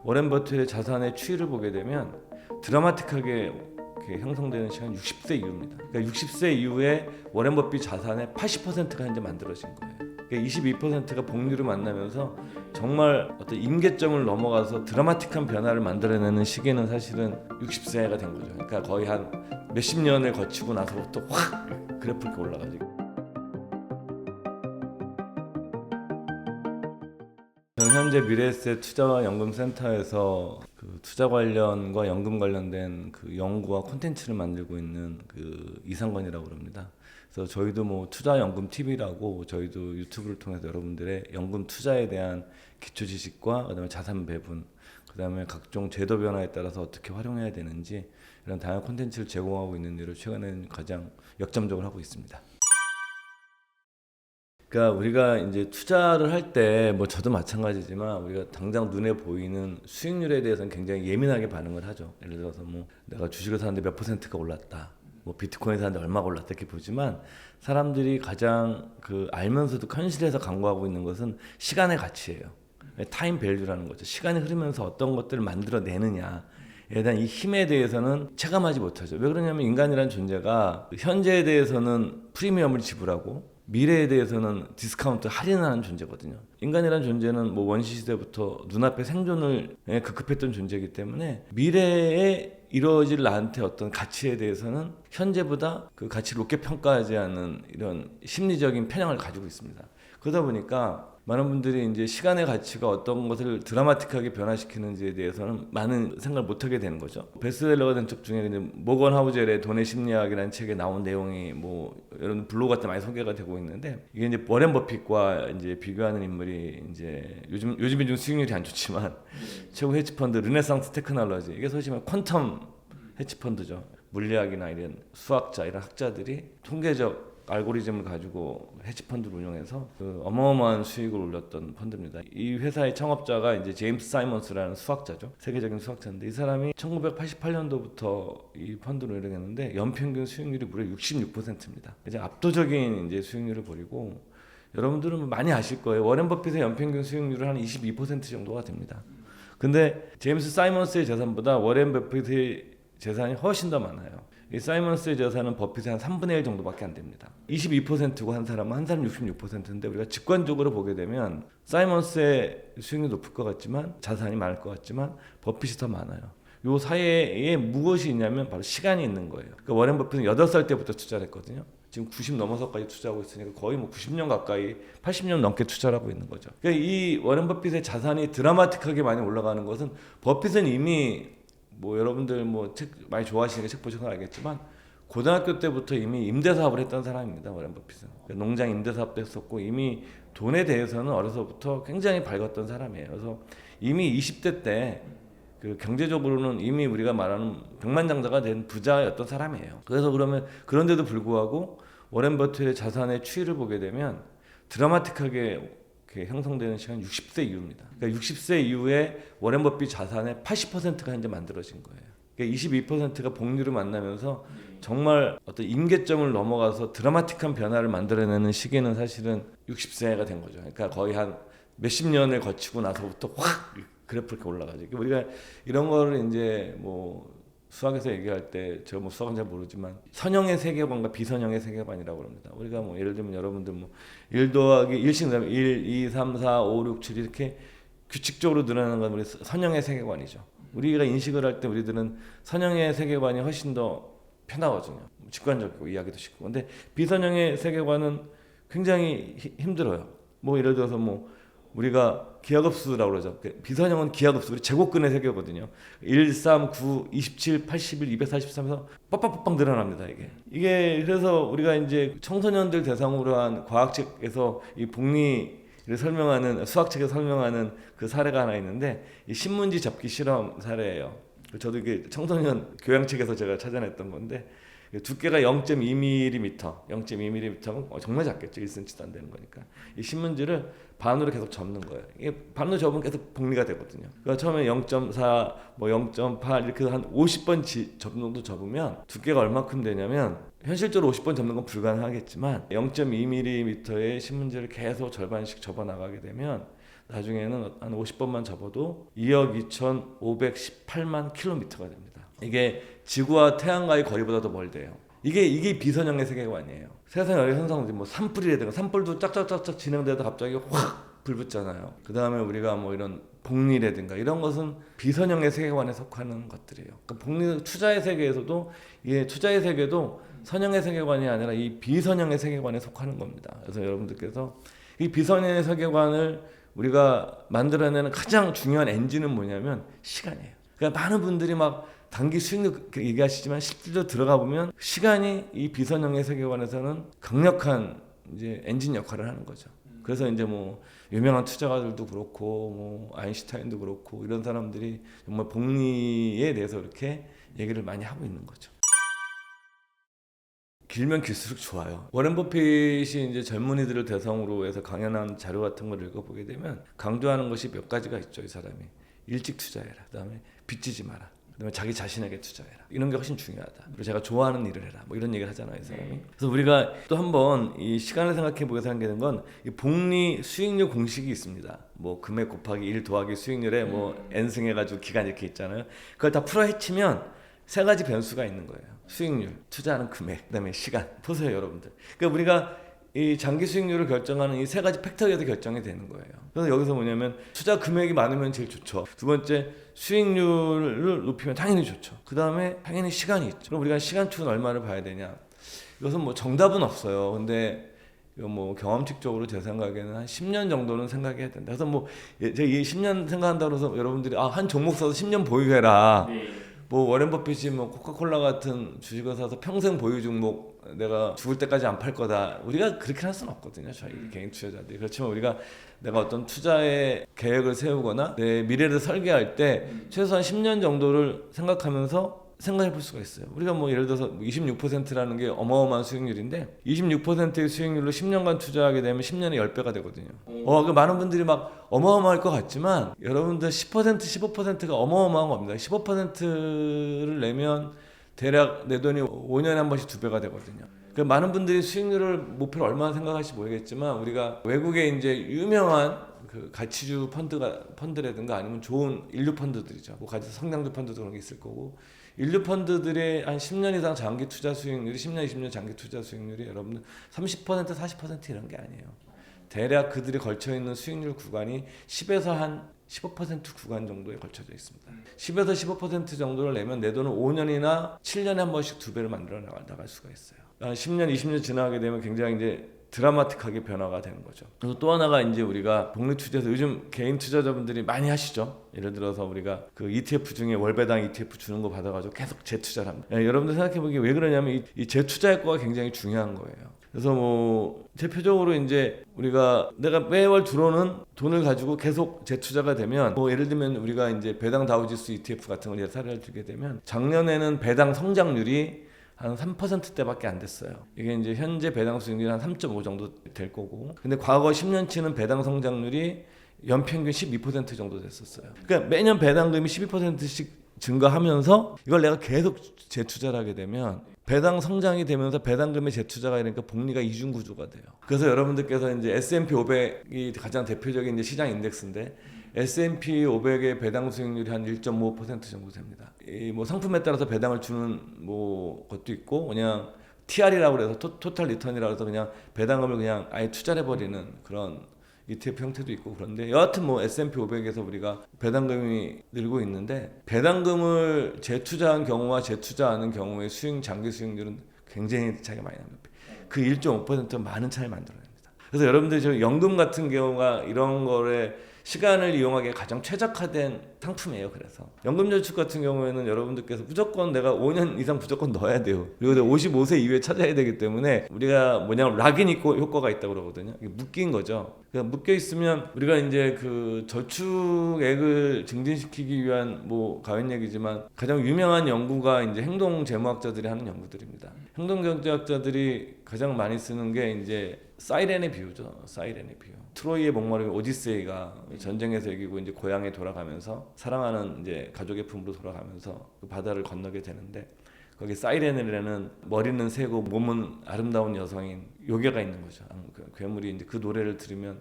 워렌 버핏의 자산의 추이를 보게 되면 드라마틱하게 형성되는 시간이 60세 이후입니다. 그러니까 60세 이후에 워렌 버핏 자산의 80%가 현재 만들어진 거예요. 그러니까 22%가 복리를 만나면서 정말 어떤 임계점을 넘어가서 드라마틱한 변화를 만들어내는 시기는 사실은 60세가 된 거죠. 그러니까 거의 한 몇십 년을 거치고 나서부터 확 그래프가 올라가지고. 저는 현재 미래에셋 투자와 연금센터에서 그 투자 관련과 연금 관련된 그 연구와 콘텐츠를 만들고 있는 그 이상건이라고 합니다. 그래서 저희도 뭐 투자연금 TV라고 저희도 유튜브를 통해서 여러분들의 연금 투자에 대한 기초 지식과 그다음에 자산 배분, 그다음에 각종 제도 변화에 따라서 어떻게 활용해야 되는지 이런 다양한 콘텐츠를 제공하고 있는 일을 최근에는 가장 역점적으로 하고 있습니다. 그러니까 우리가 이제 투자를 할 때 뭐 저도 마찬가지지만 우리가 당장 눈에 보이는 수익률에 대해서는 굉장히 예민하게 반응을 하죠. 예를 들어서 뭐 내가 주식을 샀는데 몇 퍼센트가 올랐다, 뭐 비트코인 샀는데 얼마가 올랐다 이렇게 보지만 사람들이 가장 그 알면서도 현실에서 강구하고 있는 것은 시간의 가치예요. 타임 밸류라는 거죠. 시간이 흐르면서 어떤 것들을 만들어내느냐에 대한 이 힘에 대해서는 체감하지 못하죠. 왜 그러냐면 인간이라는 존재가 현재에 대해서는 프리미엄을 지불하고 미래에 대해서는 디스카운트 할인하는 존재거든요. 인간이라는 존재는 뭐 원시 시대부터 눈앞에 생존을 급급했던 존재이기 때문에 미래에 이루어질 나한테 어떤 가치에 대해서는 현재보다 그 가치를 높게 평가하지 않는 이런 심리적인 편향을 가지고 있습니다. 그러다 보니까 많은 분들이 이제 시간의 가치가 어떤 것을 드라마틱하게 변화시키는지에 대해서는 많은 생각을 못하게 되는 거죠. 베스트셀러가 된 책 중에 모건 하우젤의 돈의 심리학이라는 책에 나온 내용이 뭐 여러분 블로그 같은 데 많이 소개가 되고 있는데, 이게 이제 워렌 버핏과 이제 비교하는 인물이 이제 요즘에 좀 수익률이 안 좋지만 최고 헤지펀드 르네상스 테크놀로지, 이게 소위 말해 퀀텀 헤지펀드죠. 물리학이나 이런 수학자 이런 학자들이 통계적 알고리즘을 가지고 헤지펀드를 운영해서 그 어마어마한 수익을 올렸던 펀드입니다. 이 회사의 창업자가 이제 제임스 사이먼스라는 수학자죠. 세계적인 수학자인데 이 사람이 1988년도부터 이 펀드를 운영했는데 연평균 수익률이 무려 66%입니다. 이제 압도적인 이제 수익률을 보이고, 여러분들은 많이 아실 거예요. 워렌 버핏의 연평균 수익률은 한 22% 정도가 됩니다. 근데 제임스 사이먼스의 재산보다 워렌 버핏의 재산이 훨씬 더 많아요. 이 사이먼스의 재산은 버핏의 한 3분의 1 정도밖에 안 됩니다. 22%고 한 사람은 66%인데 우리가 직관적으로 보게 되면 사이먼스의 수익률이 높을 것 같지만 자산이 많을 것 같지만 버핏이 더 많아요. 요 사이에 무엇이 있냐면 바로 시간이 있는 거예요. 그러니까 워렌 버핏은 8살 때부터 투자를 했거든요. 지금 90 넘어서까지 투자하고 있으니까 거의 뭐 90년 가까이 80년 넘게 투자를 하고 있는 거죠. 그러니까 이 워렌 버핏의 자산이 드라마틱하게 많이 올라가는 것은, 버핏은 이미 뭐 여러분들 뭐 책 많이 좋아하시니까 책 보셔서 알겠지만 고등학교 때부터 이미 임대 사업을 했던 사람입니다. 워렌 버핏은 농장 임대 사업도 했었고 이미 돈에 대해서는 어려서부터 굉장히 밝았던 사람이에요. 그래서 이미 20대 때 그 경제적으로는 이미 우리가 말하는 백만장자가 된 부자였던 사람이에요. 그래서 그러면 그런데도 불구하고 워렌 버핏의 자산의 추이를 보게 되면 드라마틱하게 형성되는 시간이 60세 이후입니다. 그러니까 60세 이후에 워렌 버핏 자산의 80%가 현재 만들어진 거예요. 그러니까 22%가 복리를 만나면서 정말 어떤 임계점을 넘어가서 드라마틱한 변화를 만들어내는 시기는 사실은 60세가 된 거죠. 그러니까 거의 한 몇십 년을 거치고 나서부터 확 그래프가 올라가죠. 우리가 이런 거를 이제 뭐 수학에서 얘기할 때, 저 뭐 수학은 잘 모르지만 선형의 세계관과 비선형의 세계관이라고 합니다. 우리가 뭐 예를 들면 여러분들 뭐 1 더하기 1씩 넣으면 1, 2, 3, 4, 5, 6, 7 이렇게 규칙적으로 늘어나는 건 우리 선형의 세계관이죠. 우리가 인식을 할 때 우리들은 선형의 세계관이 훨씬 더 편하거든요. 직관적이고 이해하기도 쉽고. 근데 비선형의 세계관은 굉장히 힘들어요. 뭐 예를 들어서 뭐 우리가 기하급수라고 그러죠. 비선형은 기하급수, 우리 제곱근의 세계거든요. 1, 3, 9, 27, 81, 243에서 빡빡빡빡 늘어납니다. 이게 그래서 우리가 이제 청소년들 대상으로 한 과학책에서 이 복리를 설명하는, 수학책에서 설명하는 그 사례가 하나 있는데, 이 신문지 접기 실험 사례예요. 저도 이게 청소년 교양책에서 제가 찾아냈던 건데, 두께가 0.2mm, 0.2mm면 정말 작겠죠. 1cm도 안 되는 거니까. 이 신문지를 반으로 계속 접는 거예요. 이게 반으로 접으면 계속 복리가 되거든요. 그러니까 처음에 0.4, 뭐 0.8 이렇게 한 50번 정도 접으면 두께가 얼마큼 되냐면, 현실적으로 50번 접는 건 불가능하겠지만 0.2mm의 신문지를 계속 절반씩 접어 나가게 되면 나중에는 한 50번만 접어도 2억 2,518만 킬로미터가 됩니다. 이게 지구와 태양과의 거리보다 더 멀대요. 이게 비선형의 세계관이에요. 세상 여러 현상들 뭐 산불이라든가 산불도 짝짝짝짝 진행되다 갑자기 확 불붙잖아요. 그 다음에 우리가 뭐 이런 복리라든가 이런 것은 비선형의 세계관에 속하는 것들이에요. 그러니까 복리 투자의 세계에서도 이게 투자의 세계도 선형의 세계관이 아니라 이 비선형의 세계관에 속하는 겁니다. 그래서 여러분들께서 이 비선형의 세계관을 우리가 만들어내는 가장 중요한 엔진은 뭐냐면 시간이에요. 그러니까 많은 분들이 막 단기 수익률 얘기하시지만 실제로 들어가 보면 시간이 이 비선형의 세계관에서는 강력한 이제 엔진 역할을 하는 거죠. 그래서 이제 뭐 유명한 투자가들도 그렇고 뭐 아인슈타인도 그렇고 이런 사람들이 정말 복리에 대해서 이렇게 얘기를 많이 하고 있는 거죠. 길면 길수록 좋아요. 워렌 버핏이 이제 젊은이들을 대상으로 해서 강연한 자료 같은 걸 읽어보게 되면 강조하는 것이 몇 가지가 있죠. 이 사람이 일찍 투자해라. 그다음에 빚지지 마라. 그다음에 자기 자신에게 투자해라. 이런 게 훨씬 중요하다. 그리고 제가 좋아하는 일을 해라. 뭐 이런 얘기를 하잖아요, 이 사람이. 그래서 우리가 또 한번 이 시간을 생각해 보게 생기는 건 이 복리 수익률 공식이 있습니다. 뭐 금액 곱하기 1 더하기 수익률에 뭐 n승 해가지고 기간 이렇게 있잖아요. 그걸 다 풀어 헤치면 세 가지 변수가 있는 거예요. 수익률, 투자하는 금액, 그다음에 시간. 보세요, 여러분들. 그러니까 우리가 이 장기 수익률을 결정하는 이 세 가지 팩터에서 결정이 되는 거예요. 그래서 여기서 뭐냐면 투자 금액이 많으면 제일 좋죠. 두 번째 수익률을 높이면 당연히 좋죠. 그 다음에 당연히 시간이 있죠. 그럼 우리가 시간축은 얼마를 봐야 되냐? 이것은 뭐 정답은 없어요. 근데 이거 뭐 경험칙적으로 제 생각에는 한 10년 정도는 생각해야 된다. 그래서 뭐 제가 이 10년 생각한다고 해서 여러분들이 한 종목 사서 10년 보유해라. 뭐 워렌 버핏이 뭐 코카콜라 같은 주식을 사서 평생 보유 종목 내가 죽을 때까지 안 팔 거다. 우리가 그렇게 할 수는 없거든요. 저희 개인 투자자들이. 그렇지만 우리가 내가 어떤 투자의 계획을 세우거나 내 미래를 설계할 때 최소한 10년 정도를 생각하면서 생각해 볼 수가 있어요. 우리가 뭐 예를 들어서 26%라는 게 어마어마한 수익률인데 26%의 수익률로 10년간 투자하게 되면 10년에 10배가 되거든요. 그 많은 분들이 막 어마어마할 것 같지만 여러분들 10% 15%가 어마어마한 겁니다. 15%를 내면 대략 내 돈이 5년에 한 번씩 2배가 되거든요. 그러니까 많은 분들이 수익률을 목표를 얼마나 생각할지 모르겠지만 우리가 외국에 이제 유명한 그 가치주 펀드라든가 아니면 좋은 인류 펀드들이죠. 뭐 가치 성장주 펀드도 그런 게 있을 거고 인류 펀드들의 한 10년 이상 장기 투자 수익률이 10년 20년 장기 투자 수익률이 여러분들 30% 40% 이런 게 아니에요. 대략 그들이 걸쳐 있는 수익률 구간이 10에서 한 15% 구간 정도에 걸쳐져 있습니다. 10에서 15% 정도를 내면 내 돈은 5년이나 7년에 한 번씩 2배를 만들어 나갈 수가 있어요. 한 10년, 20년 지나게 되면 굉장히 이제 드라마틱하게 변화가 되는 거죠. 그리고 또 하나가 이제 우리가 복리 투자에서 요즘 개인 투자자분들이 많이 하시죠. 예를 들어서 우리가 그 ETF 중에 월배당 ETF 주는 거 받아가지고 계속 재투자를 합니다. 여러분들 생각해보기에 왜 그러냐면 이 재투자 효과가 굉장히 중요한 거예요. 그래서 뭐 대표적으로 이제 우리가 내가 매월 들어오는 돈을 가지고 계속 재투자가 되면 뭐 예를 들면 우리가 이제 배당 다우지수 ETF 같은 걸 사례를 들게 되면 작년에는 배당 성장률이 한 3%대밖에 안 됐어요. 이게 이제 현재 배당 수익률이 한 3.5 정도 될 거고. 근데 과거 10년치는 배당 성장률이 연평균 12% 정도 됐었어요. 그러니까 매년 배당금이 12%씩 증가하면서 이걸 내가 계속 재투자를 하게 되면 배당 성장이 되면서 배당금의 재투자가 이러니까 복리가 이중 구조가 돼요. 그래서 여러분들께서 이제 S&P 500이 가장 대표적인 이제 시장 인덱스인데 S&P 500의 배당 수익률이 한 1.5% 정도 됩니다. 이 뭐 상품에 따라서 배당을 주는 뭐 것도 있고 그냥 TR이라고 해서 토탈 리턴이라고 해서 그냥 배당금을 그냥 아예 투자해 버리는 그런 ETF 형태도 있고 그런데 여하튼 뭐 S&P 500에서 우리가 배당금이 늘고 있는데 배당금을 재투자한 경우와 재투자하는 경우의 장기 수익률은 굉장히 차이가 많이 납니다. 그 1.5%는 많은 차이를 만들어냅니다. 그래서 여러분들이 저 연금 같은 경우가 이런 거를 시간을 이용하기에 가장 최적화된 상품이에요. 그래서 연금저축 같은 경우에는 여러분들께서 무조건 내가 5년 이상 무조건 넣어야 돼요. 그리고 55세 이후에 찾아야 되기 때문에 우리가 뭐냐면 락인 효과가 있다고 그러거든요. 이게 묶인 거죠. 그러니까 묶여 있으면 우리가 이제 그 저축액을 증진시키기 위한 뭐 가변 얘기지만 가장 유명한 연구가 이제 행동재무학자들이 하는 연구들입니다. 행동경제학자들이 가장 많이 쓰는 게 이제 사이렌의 비유죠. 사이렌의 비유. 트로이의 목마름이 오디세이가 전쟁에서 이기고 이제 고향에 돌아가면서 사랑하는 이제 가족의 품으로 돌아가면서 그 바다를 건너게 되는데 거기 사이렌이라는 머리는 새고 몸은 아름다운 여성인 요괴가 있는 거죠. 그 괴물이 이제 그 노래를 들으면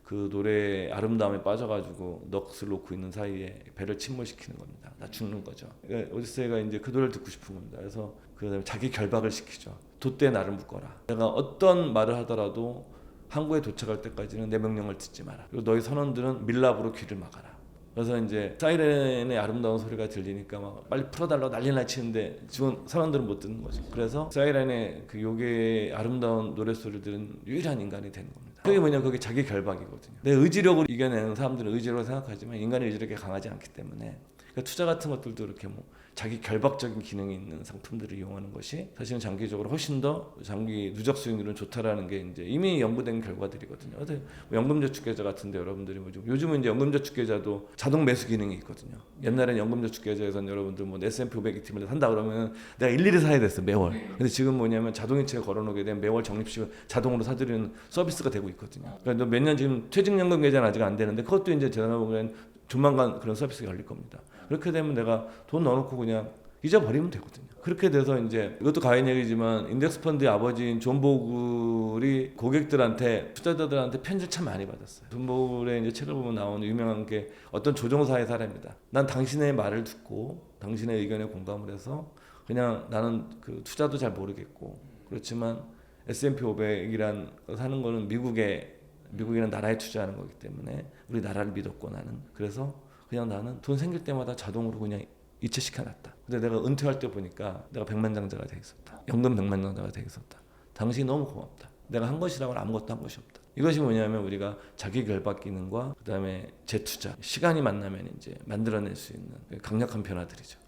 그 노래의 아름다움에 빠져가지고 넋을 놓고 있는 사이에 배를 침몰시키는 겁니다. 나 죽는 거죠. 그러니까 오디세이가 이제 그 노래를 듣고 싶은 겁니다. 그래서 그다음에 자기 결박을 시키죠. 돛대에 나를 묶어라. 내가 어떤 말을 하더라도 항구에 도착할 때까지는 내 명령을 듣지 마라. 그리고 너희 선원들은 밀랍으로 귀를 막아라. 그래서 이제 사이렌의 아름다운 소리가 들리니까 막 빨리 풀어달라고 난리나 치는데 지금 사람들은 못 듣는 거죠. 그래서 사이렌의 그 요괴의 아름다운 노랫소리를 들은 유일한 인간이 되는 겁니다. 그게 뭐냐, 그게 자기 결박이거든요. 내 의지력으로 이겨내는 사람들은 의지력으로 생각하지만 인간의 의지력이 강하지 않기 때문에, 그러니까 투자 같은 것들도 이렇게 뭐 자기 결박적인 기능이 있는 상품들을 이용하는 것이 사실은 장기적으로 훨씬 더 장기 누적 수익률은 좋다라는 게 이제 이미 연구된 결과들이거든요. 뭐 연금저축계좌 같은데 여러분들이 뭐 요즘은 이제 연금저축계좌도 자동 매수 기능이 있거든요. 옛날엔 연금저축계좌에서는 여러분들 뭐 S&P 500 ETF를 산다 그러면 내가 일일이 사야 됐어, 매월. 근데 지금 뭐냐면 자동이체에 걸어놓게 되면 매월 적립식을 자동으로 사드리는 서비스가 되고 있거든요. 그러니까 몇 년 지금 퇴직연금 계좌는 아직 안 되는데 그것도 이제 제가 보면 조만간 그런 서비스가 열릴 겁니다. 그렇게 되면 내가 돈 넣어놓고 그냥 잊어버리면 되거든요. 그렇게 돼서 이제 이것도 가인 얘기지만 인덱스 펀드의 아버지인 존 보글이 고객들한테, 투자자들한테 편지를 참 많이 받았어요. 존 보글의 이제 책을 보면 나오는 유명한 게 어떤 조종사의 사례입니다. 난 당신의 말을 듣고 당신의 의견에 공감을 해서 그냥 나는 그 투자도 잘 모르겠고 그렇지만 S&P 500이란 사는 거는 미국이라는 나라에 투자하는 거기 때문에 우리 나라를 믿었고 나는 그래서 그냥 나는 돈 생길 때마다 자동으로 그냥 이체시켜놨다. 근데 내가 은퇴할 때 보니까 내가 백만장자가 돼 있었다. 연금 백만장자가 돼 있었다. 당신이 너무 고맙다. 내가 한 것이라고는 아무것도 한 것이 없다. 이것이 뭐냐면 우리가 자기 결박 기능과 그다음에 재투자, 시간이 만나면 이제 만들어낼 수 있는 강력한 변화들이죠.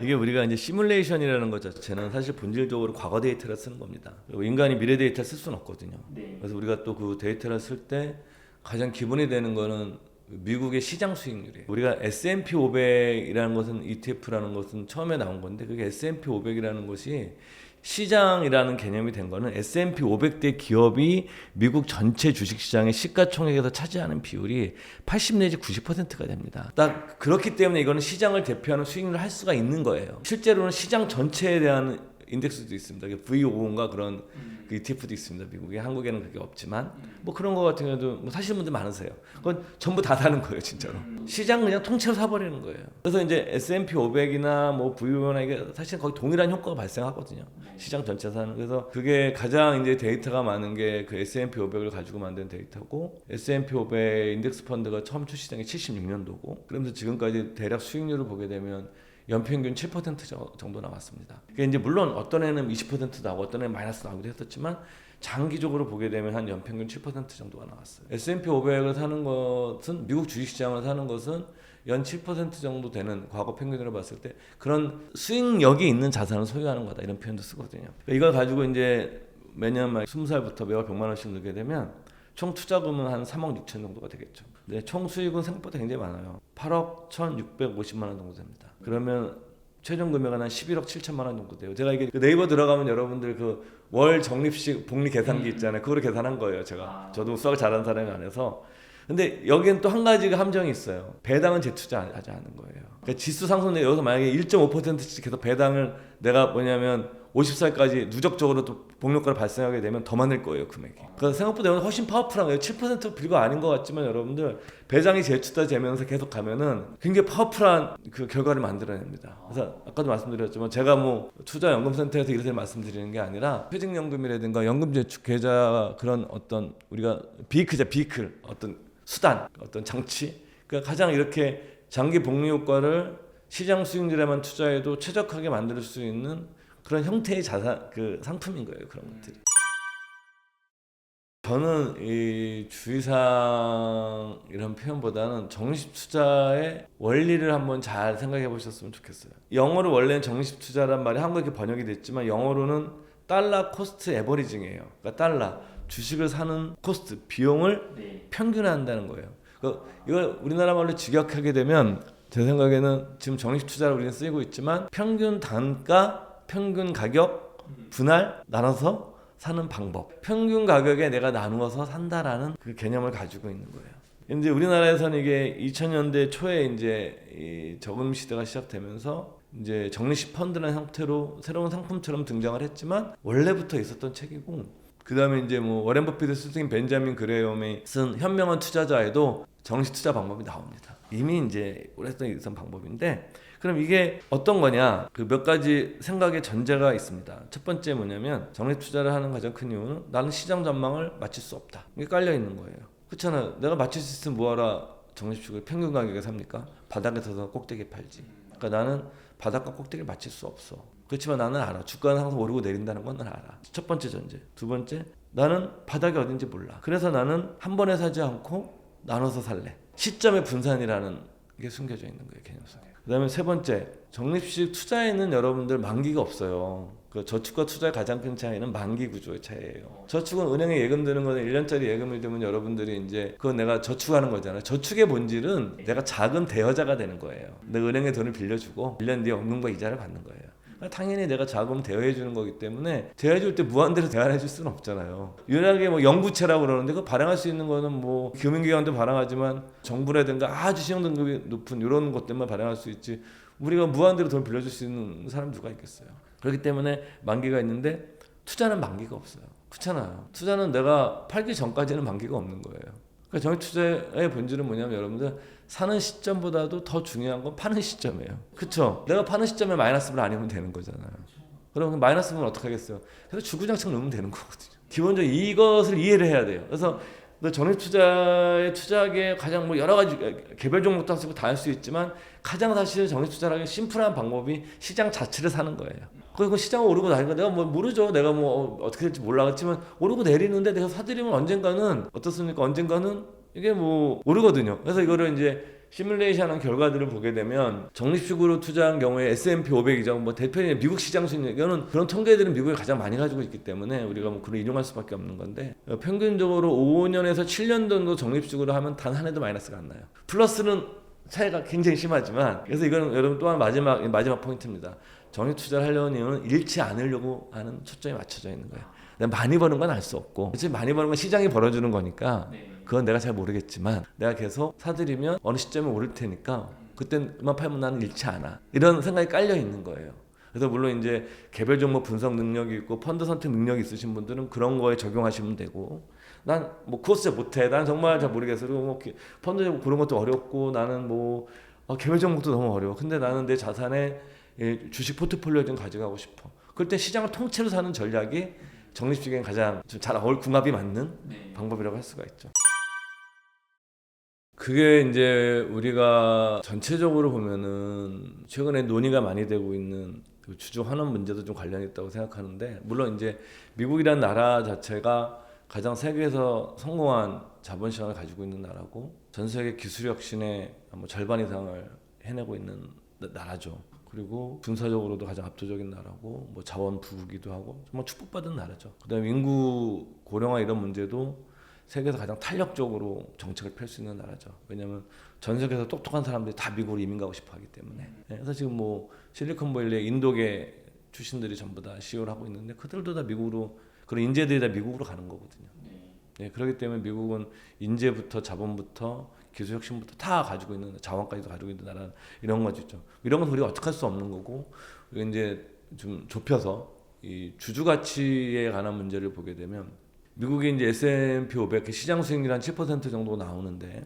이게 우리가 이제 시뮬레이션이라는 것 자체는 사실 본질적으로 과거 데이터를 쓰는 겁니다. 그리고 인간이 미래 데이터를 쓸 수는 없거든요. 그래서 우리가 또 그 데이터를 쓸 때 가장 기본이 되는 거는 미국의 시장 수익률이에요. 우리가 S&P 500이라는 것은 ETF라는 것은 처음에 나온 건데 그게 S&P 500이라는 것이 시장이라는 개념이 된 거는 S&P 500대 기업이 미국 전체 주식시장의 시가총액에서 차지하는 비율이 80 내지 90%가 됩니다. 딱 그렇기 때문에 이거는 시장을 대표하는 수익률을 할 수가 있는 거예요. 실제로는 시장 전체에 대한 인덱스도 있습니다. V505인가 그런 그 ETF도 있습니다. 미국에. 한국에는 그게 없지만 뭐 그런 거 같은 경우도 뭐 사시는 분들 많으세요. 그건 전부 다 사는 거예요, 진짜로. 시장 그냥 통째로 사버리는 거예요. 그래서 이제 S&P 500이나 뭐 V505나 이게 사실 거의 동일한 효과가 발생하거든요. 시장 전체 사는. 그래서 그게 가장 이제 데이터가 많은 게 그 S&P 500을 가지고 만든 데이터고 S&P 500 인덱스 펀드가 처음 출시된 게 76년도고 그러면서 지금까지 대략 수익률을 보게 되면 연평균 7% 정도 나왔습니다. 그러니까 이제 물론 어떤 애는 20% 나오고 어떤 애는 마이너스 나오기도 했었지만 장기적으로 보게 되면 한 연평균 7% 정도가 나왔어요. S&P 500을 사는 것은 미국 주식시장을 사는 것은 연 7% 정도 되는 과거 평균으로 봤을 때 그런 수익력이 있는 자산을 소유하는 거다 이런 표현도 쓰거든요. 그러니까 이걸 가지고 이제 매년 막 20살부터 매월 100만 원씩 넣게 되면 총 투자금은 한 3억 6천 정도가 되겠죠. 근데 총 수익은 생각보다 굉장히 많아요. 8억 1,650만 원 정도 됩니다. 그러면 최종 금액은 한 11억 7천만 원 정도 돼요. 제가 이게 네이버 들어가면 여러분들 그 월 적립식 복리 계산기 있잖아요. 그거를 계산한 거예요. 제가. 저도 수학 잘하는 사람이 아니라서. 근데 여기는 또 한 가지가 함정이 있어요. 배당은 재투자하지 않는 거예요. 그러니까 지수 상승 여기서 만약에 1.5%씩 계속 배당을 내가 뭐냐면 50살까지 누적적으로 또 복리효과를 발생하게 되면 더 많을 거예요, 금액이. 그래서 생각보다 훨씬 파워풀한 거예요. 7% 비가 아닌 것 같지만 여러분들 배당이 재투자되면서 계속 가면은 굉장히 파워풀한 그 결과를 만들어냅니다. 그래서 아까도 말씀드렸지만 제가 뭐 투자연금센터에서 이렇게 말씀드리는 게 아니라 퇴직연금이라든가 연금저축계좌 그런 어떤 우리가 비클 어떤 수단, 어떤 장치, 그러니까 가장 이렇게 장기 복리 효과를 시장 수익률에만 투자해도 최적화하게 만들 수 있는 그런 형태의 자산, 그 상품인 거예요, 그런 것들이. 저는 이 주의사항 이런 표현보다는 적립식 투자의 원리를 한번 잘 생각해 보셨으면 좋겠어요. 영어로 원래는 적립식 투자란 말이 한국에 번역이 됐지만 영어로는 달러 코스트 에버리징이에요. 그러니까 달러 주식을 사는 코스트 비용을 평균화한다는 거예요. 이걸 우리나라 말로 직역하게 되면 제 생각에는 지금 적립식 투자를 우리는 쓰고 있지만 평균 단가, 평균 가격, 분할 나눠서 사는 방법. 평균 가격에 내가 나누어서 산다라는 그 개념을 가지고 있는 거예요. 이제 우리나라에서는 이게 2000년대 초에 이제 이 저금 시대가 시작되면서 이제 적립식 펀드라는 형태로 새로운 상품처럼 등장을 했지만 원래부터 있었던 책이고 그다음에 이제 뭐 워렌 버핏의 스승인 벤자민 그레엄이 쓴 현명한 투자자에도 정시 투자 방법이 나옵니다. 이미 이제 오랫동안 있던 방법인데 그럼 이게 어떤 거냐? 그 몇 가지 생각의 전제가 있습니다. 첫 번째 뭐냐면 정시 투자를 하는 가장 큰 이유는 나는 시장 전망을 맞출 수 없다. 이게 깔려 있는 거예요. 그렇잖아. 내가 맞출 수 있으면 뭐하라 정시주를 평균 가격에 삽니까? 바닥에 서서 꼭대기에 팔지. 그러니까 나는 바닥과 꼭대기를 맞출 수 없어. 그렇지만 나는 알아. 주가는 항상 오르고 내린다는 건 난 알아. 첫 번째 전제. 두 번째, 나는 바닥이 어딘지 몰라. 그래서 나는 한 번에 사지 않고 나눠서 살래. 시점의 분산이라는 게 숨겨져 있는 거예요, 개념 속에. 그 다음에 세 번째, 적립식 투자에는 여러분들 만기가 없어요. 그 저축과 투자의 가장 큰 차이는 만기 구조의 차이예요. 저축은 은행에 예금 드는 거는 1년짜리 예금을 들면 여러분들이 이제 그건 내가 저축하는 거잖아요. 저축의 본질은 내가 작은 대여자가 되는 거예요. 내가 은행에 돈을 빌려주고 1년 뒤에 원금과 이자를 받는 거예요. 당연히 내가 자금 대여해 주는 거기 때문에 대여해 줄 때 무한대로 대안해 줄 수는 없잖아요. 유일하게 뭐 영구채라고 그러는데 그 발행할 수 있는 거는 뭐 금융기관도 발행하지만 정부라든가 아주 신용 등급이 높은 이런 것들만 발행할 수 있지 우리가 무한대로 돈 빌려줄 수 있는 사람 누가 있겠어요. 그렇기 때문에 만기가 있는데 투자는 만기가 없어요. 그렇잖아요. 투자는 내가 팔기 전까지는 만기가 없는 거예요. 그러니까 정액투자의 본질은 뭐냐면 여러분들 사는 시점보다도 더 중요한 건 파는 시점이에요. 그렇죠? 내가 파는 시점에 마이너스를 아니면 되는 거잖아요. 그럼 마이너스면 어떻게 하겠어요? 그래서 주구장창 넣으면 되는 거거든요. 기본적으로 이것을 이해를 해야 돼요. 그래서 정액투자의 투자하기에 가장 뭐 여러 가지 개별 종목도 쓰고 다 할 수 있지만 가장 사실 정액투자를 하기 심플한 방법이 시장 자체를 사는 거예요. 그리고 시장 오르고 나니까 내가 뭐 모르죠. 내가 뭐 어떻게 될지 몰라겠지만 오르고 내리는데 내가 사들이면 언젠가는 어떻습니까? 언젠가는 이게 뭐 오르거든요. 그래서 이거를 이제 시뮬레이션한 결과들을 보게 되면 적립식으로 투자한 경우에 S&P 500이죠. 뭐 대표적인 미국 시장 수익률 이거는 그런 통계들은 미국이 가장 많이 가지고 있기 때문에 우리가 뭐 그걸 인용할 수밖에 없는 건데 평균적으로 5년에서 7년 정도 적립식으로 하면 단 한 해도 마이너스가 안 나요. 플러스는 차이가 굉장히 심하지만 그래서 이거는 여러분 또한 마지막 포인트입니다. 적립 투자를 하려는 이유는 잃지 않으려고 하는 초점이 맞춰져 있는 거예요. 많이 버는 건 알 수 없고 그치 많이 버는 건 시장이 벌어주는 거니까 그건 내가 잘 모르겠지만 내가 계속 사들이면 어느 시점에 오를 테니까 그땐 그만 팔면 나는 잃지 않아 이런 생각이 깔려 있는 거예요. 그래서 물론 이제 개별 종목 분석 능력이 있고 펀드 선택 능력이 있으신 분들은 그런 거에 적용하시면 되고 난 뭐 그것 잘 못해 난 정말 잘 모르겠어 그리고 뭐 펀드 그런 것도 어렵고 나는 뭐 개별 종목도 너무 어려워 근데 나는 내 자산에 주식 포트폴리오 좀 가져가고 싶어. 그럴 때 시장을 통째로 사는 전략이 적립식에는 가장 좀 잘 궁합이 맞는 방법이라고 할 수가 있죠. 그게 이제 우리가 전체적으로 보면은 최근에 논의가 많이 되고 있는 그 주주 환원 문제도 좀 관련이 있다고 생각하는데 물론 이제 미국이라는 나라 자체가 가장 세계에서 성공한 자본시장을 가지고 있는 나라고 전 세계 기술 혁신의 뭐 절반 이상을 해내고 있는 나라죠. 그리고 군사적으로도 가장 압도적인 나라고 뭐 자원 부기도 하고 정말 축복받은 나라죠. 그다음에 인구 고령화 이런 문제도 세계에서 가장 탄력적으로 정책을 펼 수 있는 나라죠. 왜냐하면 전 세계에서 똑똑한 사람들이 다 미국으로 이민 가고 싶어하기 때문에. 그래서 지금 뭐 실리콘밸리에 인도계 출신들이 전부 다 CEO를 하고 있는데 그들도 다 미국으로 그런 인재들이 다 미국으로 가는 거거든요. 그렇기 때문에 미국은 인재부터 자본부터 기술 혁신부터 다 가지고 있는 자원까지도 가지고 있는 나라 이런 거죠. 이런 건 우리가 어떻게 할 수 없는 거고 우리가 이제 좀 좁혀서 이 주주 가치에 관한 문제를 보게 되면 미국의 이제 S&P 500 시장 수익률 한 7% 정도 나오는데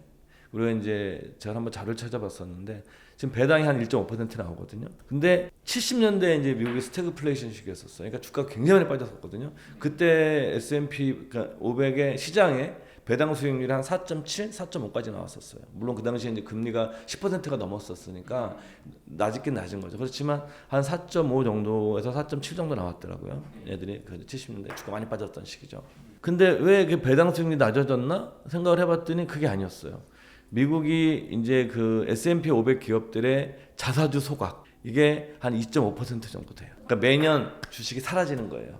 우리가 이제 제가 한번 자료를 찾아봤었는데 지금 배당이 한 1.5% 나오거든요. 근데 70년대에 이제 미국이 스태그플레이션 시기였었어요. 그러니까 주가가 굉장히 많이 빠졌었거든요. 그때 S&P 500의 시장에 배당 수익률이 한 4.7, 4.5까지 나왔었어요. 물론 그 당시에 이제 금리가 10%가 넘었었으니까 낮긴 낮은 거죠. 그렇지만 한 4.5 정도에서 4.7 정도 나왔더라고요. 얘들이 그 70년대 주가 많이 빠졌던 시기죠. 근데 왜 그 배당 수익률이 낮아졌나 생각을 해봤더니 그게 아니었어요. 미국이 이제 그 S&P 500 기업들의 자사주 소각 이게 한 2.5% 정도 돼요. 그러니까 매년 주식이 사라지는 거예요.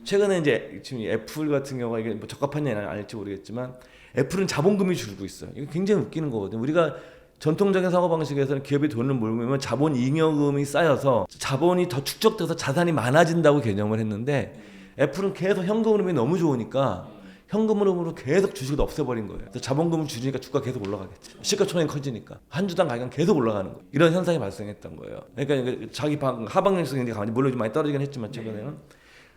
최근에 이제 지금 애플 같은 경우가 이게 뭐 적합한지 아닐지 모르겠지만 애플은 자본금이 줄고 있어요. 이거 굉장히 웃기는 거거든요. 우리가 전통적인 사고방식에서는 기업이 돈을 몰면 자본 잉여금이 쌓여서 자본이 더 축적돼서 자산이 많아진다고 개념을 했는데 애플은 계속 현금 흐름이 너무 좋으니까 현금 흐름으로 계속 주식을 없애버린 거예요. 그래서 자본금을 줄이니까 주가 계속 올라가겠죠. 시가총액이 커지니까 한 주당 가격은 계속 올라가는 거예요. 이런 현상이 발생했던 거예요. 그러니까 자기 하방력성이 가만히 물론 좀 많이 떨어지긴 했지만 최근에는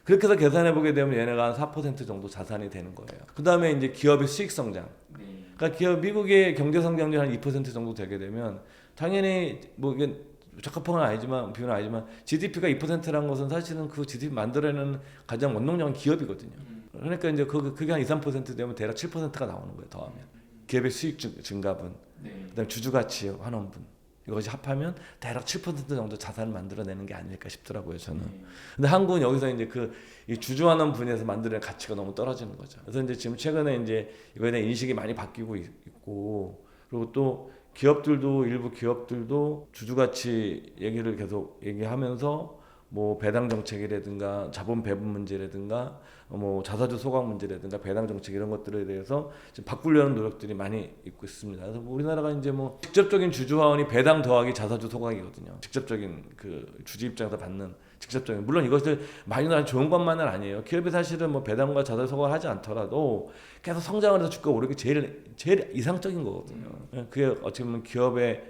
그렇게 해서 계산해 보게 되면 얘네가 한 4% 정도 자산이 되는 거예요. 그 다음에 이제 기업의 수익 성장. 그러니까 기업 미국의 경제 성장률 한 2% 정도 되게 되면 당연히 뭐 이게 적합한 아니지만 비율은 아니지만 GDP가 2%라는 것은 사실은 그 GDP 만들어내는 가장 원동력은 기업이거든요. 그러니까 이제 그게 한 2, 3% 되면 대략 7%가 나오는 거예요. 더하면 기업의 수익 증가분, 그다음에 주주 가치 환원분. 이것이 합하면 대략 7% 정도 자산을 만들어내는 게 아닐까 싶더라고요, 저는. 근데 한국은 여기서 이제 이 주주환원 분야에서 만드는 가치가 너무 떨어지는 거죠. 그래서 이제 지금 최근에 이제 이거에 대한 인식이 많이 바뀌고 있고, 그리고 또 일부 기업들도 주주 가치 얘기를 계속 얘기하면서 뭐 배당 정책이라든가 자본 배분 문제라든가 뭐 자사주 소각 문제라든가 배당 정책 이런 것들에 대해서 지금 바꾸려는 노력들이 많이 있고 있습니다. 그래서 뭐 우리나라가 이제 뭐 직접적인 주주화원이 배당 더하기 자사주 소각이거든요. 직접적인 그 주주 입장에서 받는 직접적인, 물론 이것을 많이 나는 좋은 것만은 아니에요. 기업이 사실은 뭐 배당과 자사주 소각을 하지 않더라도 계속 성장을 해서 주가 오르기 제일 이상적인 거거든요. 그게 어떻게 보면 기업의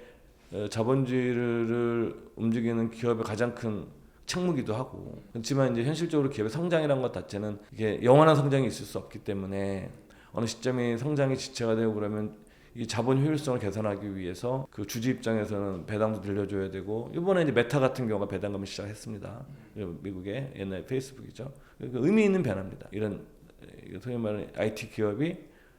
자본주의를 움직이는 기업의 가장 큰 책무기도 하고. 그렇지만 이제 현실적으로 기업의 성장이라는 것 자체는 이게 영원한 성장이 있을 수 없기 때문에 어느 시점이 성장이 지체가 되고 그러면 이 자본 효율성을 개선하기 위해서 그 주주 입장에서는 배당도 늘려줘야 되고, 이번에 이제 메타 같은 경우가 배당금을 시작했습니다. 미국의 옛날 페이스북이죠. 의미 있는 변화입니다. 이런 소위 말하는 IT 기업이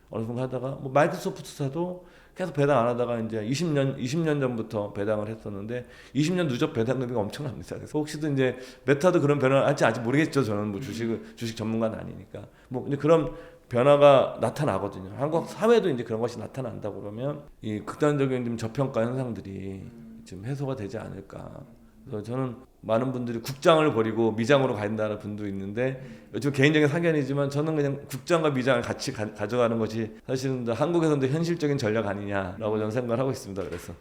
어느 순간 하다가 뭐 마이크로소프트사도 계속 배당 안 하다가 이제 20년 전부터 배당을 했었는데 20년 누적 배당금이 엄청납니다. 그래서 혹시도 이제 메타도 그런 변화를 할지 아직 모르겠죠. 저는 뭐 주식 전문가는 아니니까. 뭐 이제 그런 변화가 나타나거든요. 한국 사회도 이제 그런 것이 나타난다 그러면 이 극단적인 좀 저평가 현상들이 좀 해소가 되지 않을까. 그래서 저는 많은 분들이 국장을 버리고 미장으로 간다는 분도 있는데, 좀 개인적인 사견이지만 저는 그냥 국장과 미장을 같이 가져가는 것이 사실은 한국에서는 현실적인 전략 아니냐라고 저는 생각을 하고 있습니다. 그래서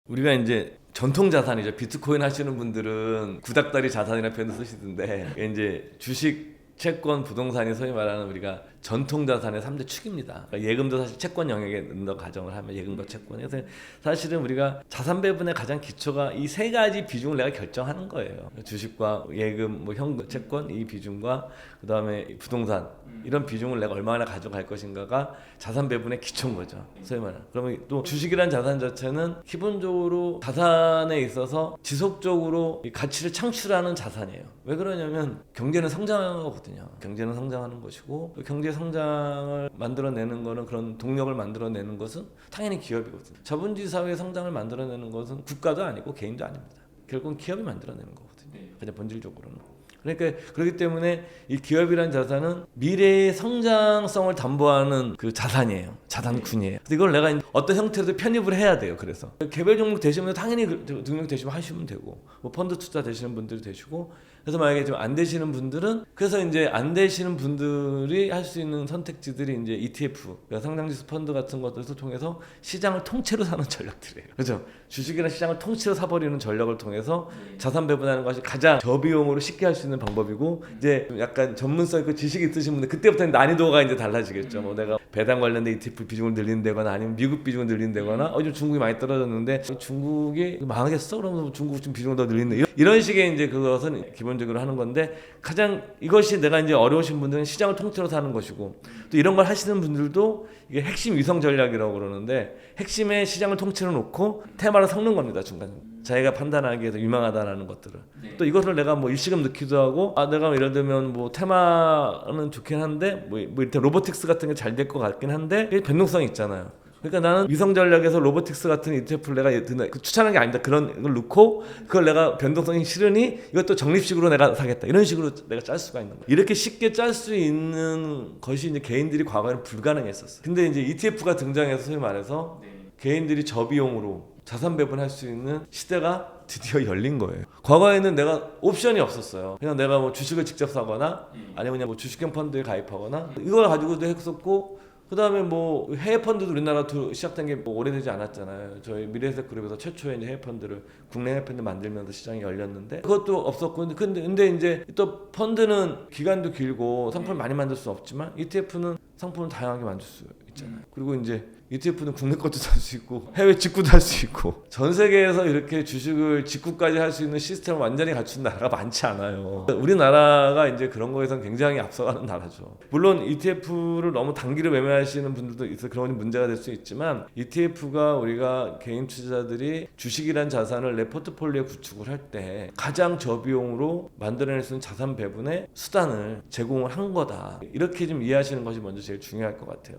우리가 이제 전통 자산이죠. 비트코인 하시는 분들은 구닥다리 자산이라는 표현을 쓰시던데, 이제 주식, 채권, 부동산이 소위 말하는 우리가 전통 자산의 3대 축입니다. 그러니까 예금도 사실 채권 영역에 넣는다고 가정을 하면 예금과 채권. 그래서 사실은 우리가 자산 배분의 가장 기초가 이 세 가지 비중을 내가 결정하는 거예요. 주식과 예금, 뭐 현금, 채권 이 비중과 그다음에 부동산 이런 비중을 내가 얼마나 가져갈 것인가가 자산 배분의 기초인 거죠. 소위 말하는. 그러면 또 주식이란 자산 자체는 기본적으로 자산에 있어서 지속적으로 가치를 창출하는 자산이에요. 왜 그러냐면 경제는 성장하거든요. 경제는 성장하는 것이고, 경제 성장을 만들어내는 거는, 그런 동력을 만들어내는 것은 당연히 기업이거든요. 자본주의 사회의 성장을 만들어내는 것은 국가도 아니고 개인도 아닙니다. 결국은 기업이 만들어내는 거거든요. 그냥 본질적으로는. 그러니까 그렇기 때문에 이 기업이란 자산은 미래의 성장성을 담보하는 그 자산이에요. 자산군이에요. 그래서 이걸 내가 어떤 형태로도 편입을 해야 돼요. 그래서 개별 종목 되시면 당연히 등록 되시면 하시면 되고, 뭐 펀드 투자 되시는 분들이 되시고. 그래서 만약에 좀 안 되시는 분들은, 그래서 이제 안 되시는 분들이 할 수 있는 선택지들이 이제 ETF, 그러니까 상장지수 펀드 같은 것들을 통해서 시장을 통째로 사는 전략들이에요. 그렇죠? 주식이나 시장을 통째로 사버리는 전략을 통해서 자산 배분하는 것이 가장 저비용으로 쉽게 할 수 있는 방법이고, 이제 약간 전문성 있고 지식이 있으신 분들 그때부터는 난이도가 이제 달라지겠죠. 뭐 내가 배당 관련된 ETF 비중을 늘린다거나 아니면 미국 비중을 늘린다거나, 요즘 중국이 많이 떨어졌는데 중국이 망하겠어? 그러면 중국 좀 비중을 더 늘린다. 이런 식의 이제 그것은 기본적으로 하는 건데, 가장 이것이 내가 이제 어려우신 분들은 시장을 통째로 사는 것이고, 또 이런 걸 하시는 분들도 이게 핵심 위성 전략이라고 그러는데, 핵심의 시장을 통째로 놓고 테마를 섞는 겁니다. 중간에 자기가 판단하기에도 유망하다라는 것들을. 또 이것을 내가 뭐 일시금 넣기도 하고, 내가 예를 들면 뭐 테마는 좋긴 한데 뭐 일단 로보틱스 같은 게 잘 될 것 같긴 한데 변동성이 있잖아요. 그러니까 나는 위성 전략에서 로보틱스 같은 ETF를 내가 추천하는 게 아닙니다. 그런 걸 넣고 그걸 내가 변동성이 싫으니 이것도 적립식으로 내가 사겠다. 이런 식으로 내가 짤 수가 있는 거예요. 이렇게 쉽게 짤 수 있는 것이 이제 개인들이 과거에는 불가능했었어요. 근데 이제 ETF가 등장해서 소위 말해서 개인들이 저비용으로 자산 배분할 수 있는 시대가 드디어 열린 거예요. 과거에는 내가 옵션이 없었어요. 그냥 내가 뭐 주식을 직접 사거나 아니면 그냥 뭐 주식형 펀드에 가입하거나 이걸 가지고도 했었고, 그 다음에 뭐 해외 펀드도 우리나라 시작된 게 뭐 오래되지 않았잖아요. 저희 미래에셋 그룹에서 최초의 이제 해외 펀드를, 국내 해외 펀드 만들면서 시장이 열렸는데, 그것도 없었고, 근데 이제 또 펀드는 기간도 길고 상품을 많이 만들 수 없지만 ETF는 상품을 다양하게 만들 수 있잖아요. 그리고 이제 ETF는 국내 것도 살 수 있고 해외 직구도 할 수 있고 전 세계에서 이렇게 주식을 직구까지 할 수 있는 시스템을 완전히 갖춘 나라가 많지 않아요. 우리나라가 이제 그런 거에선 굉장히 앞서가는 나라죠. 물론 ETF를 너무 단기로 매매하시는 분들도 있어 그런 문제가 될 수 있지만 ETF가 우리가 개인 투자자들이 주식이란 자산을 내 포트폴리오에 구축을 할 때 가장 저비용으로 만들어낼 수 있는 자산 배분의 수단을 제공을 한 거다. 이렇게 좀 이해하시는 것이 먼저 제일 중요할 것 같아요.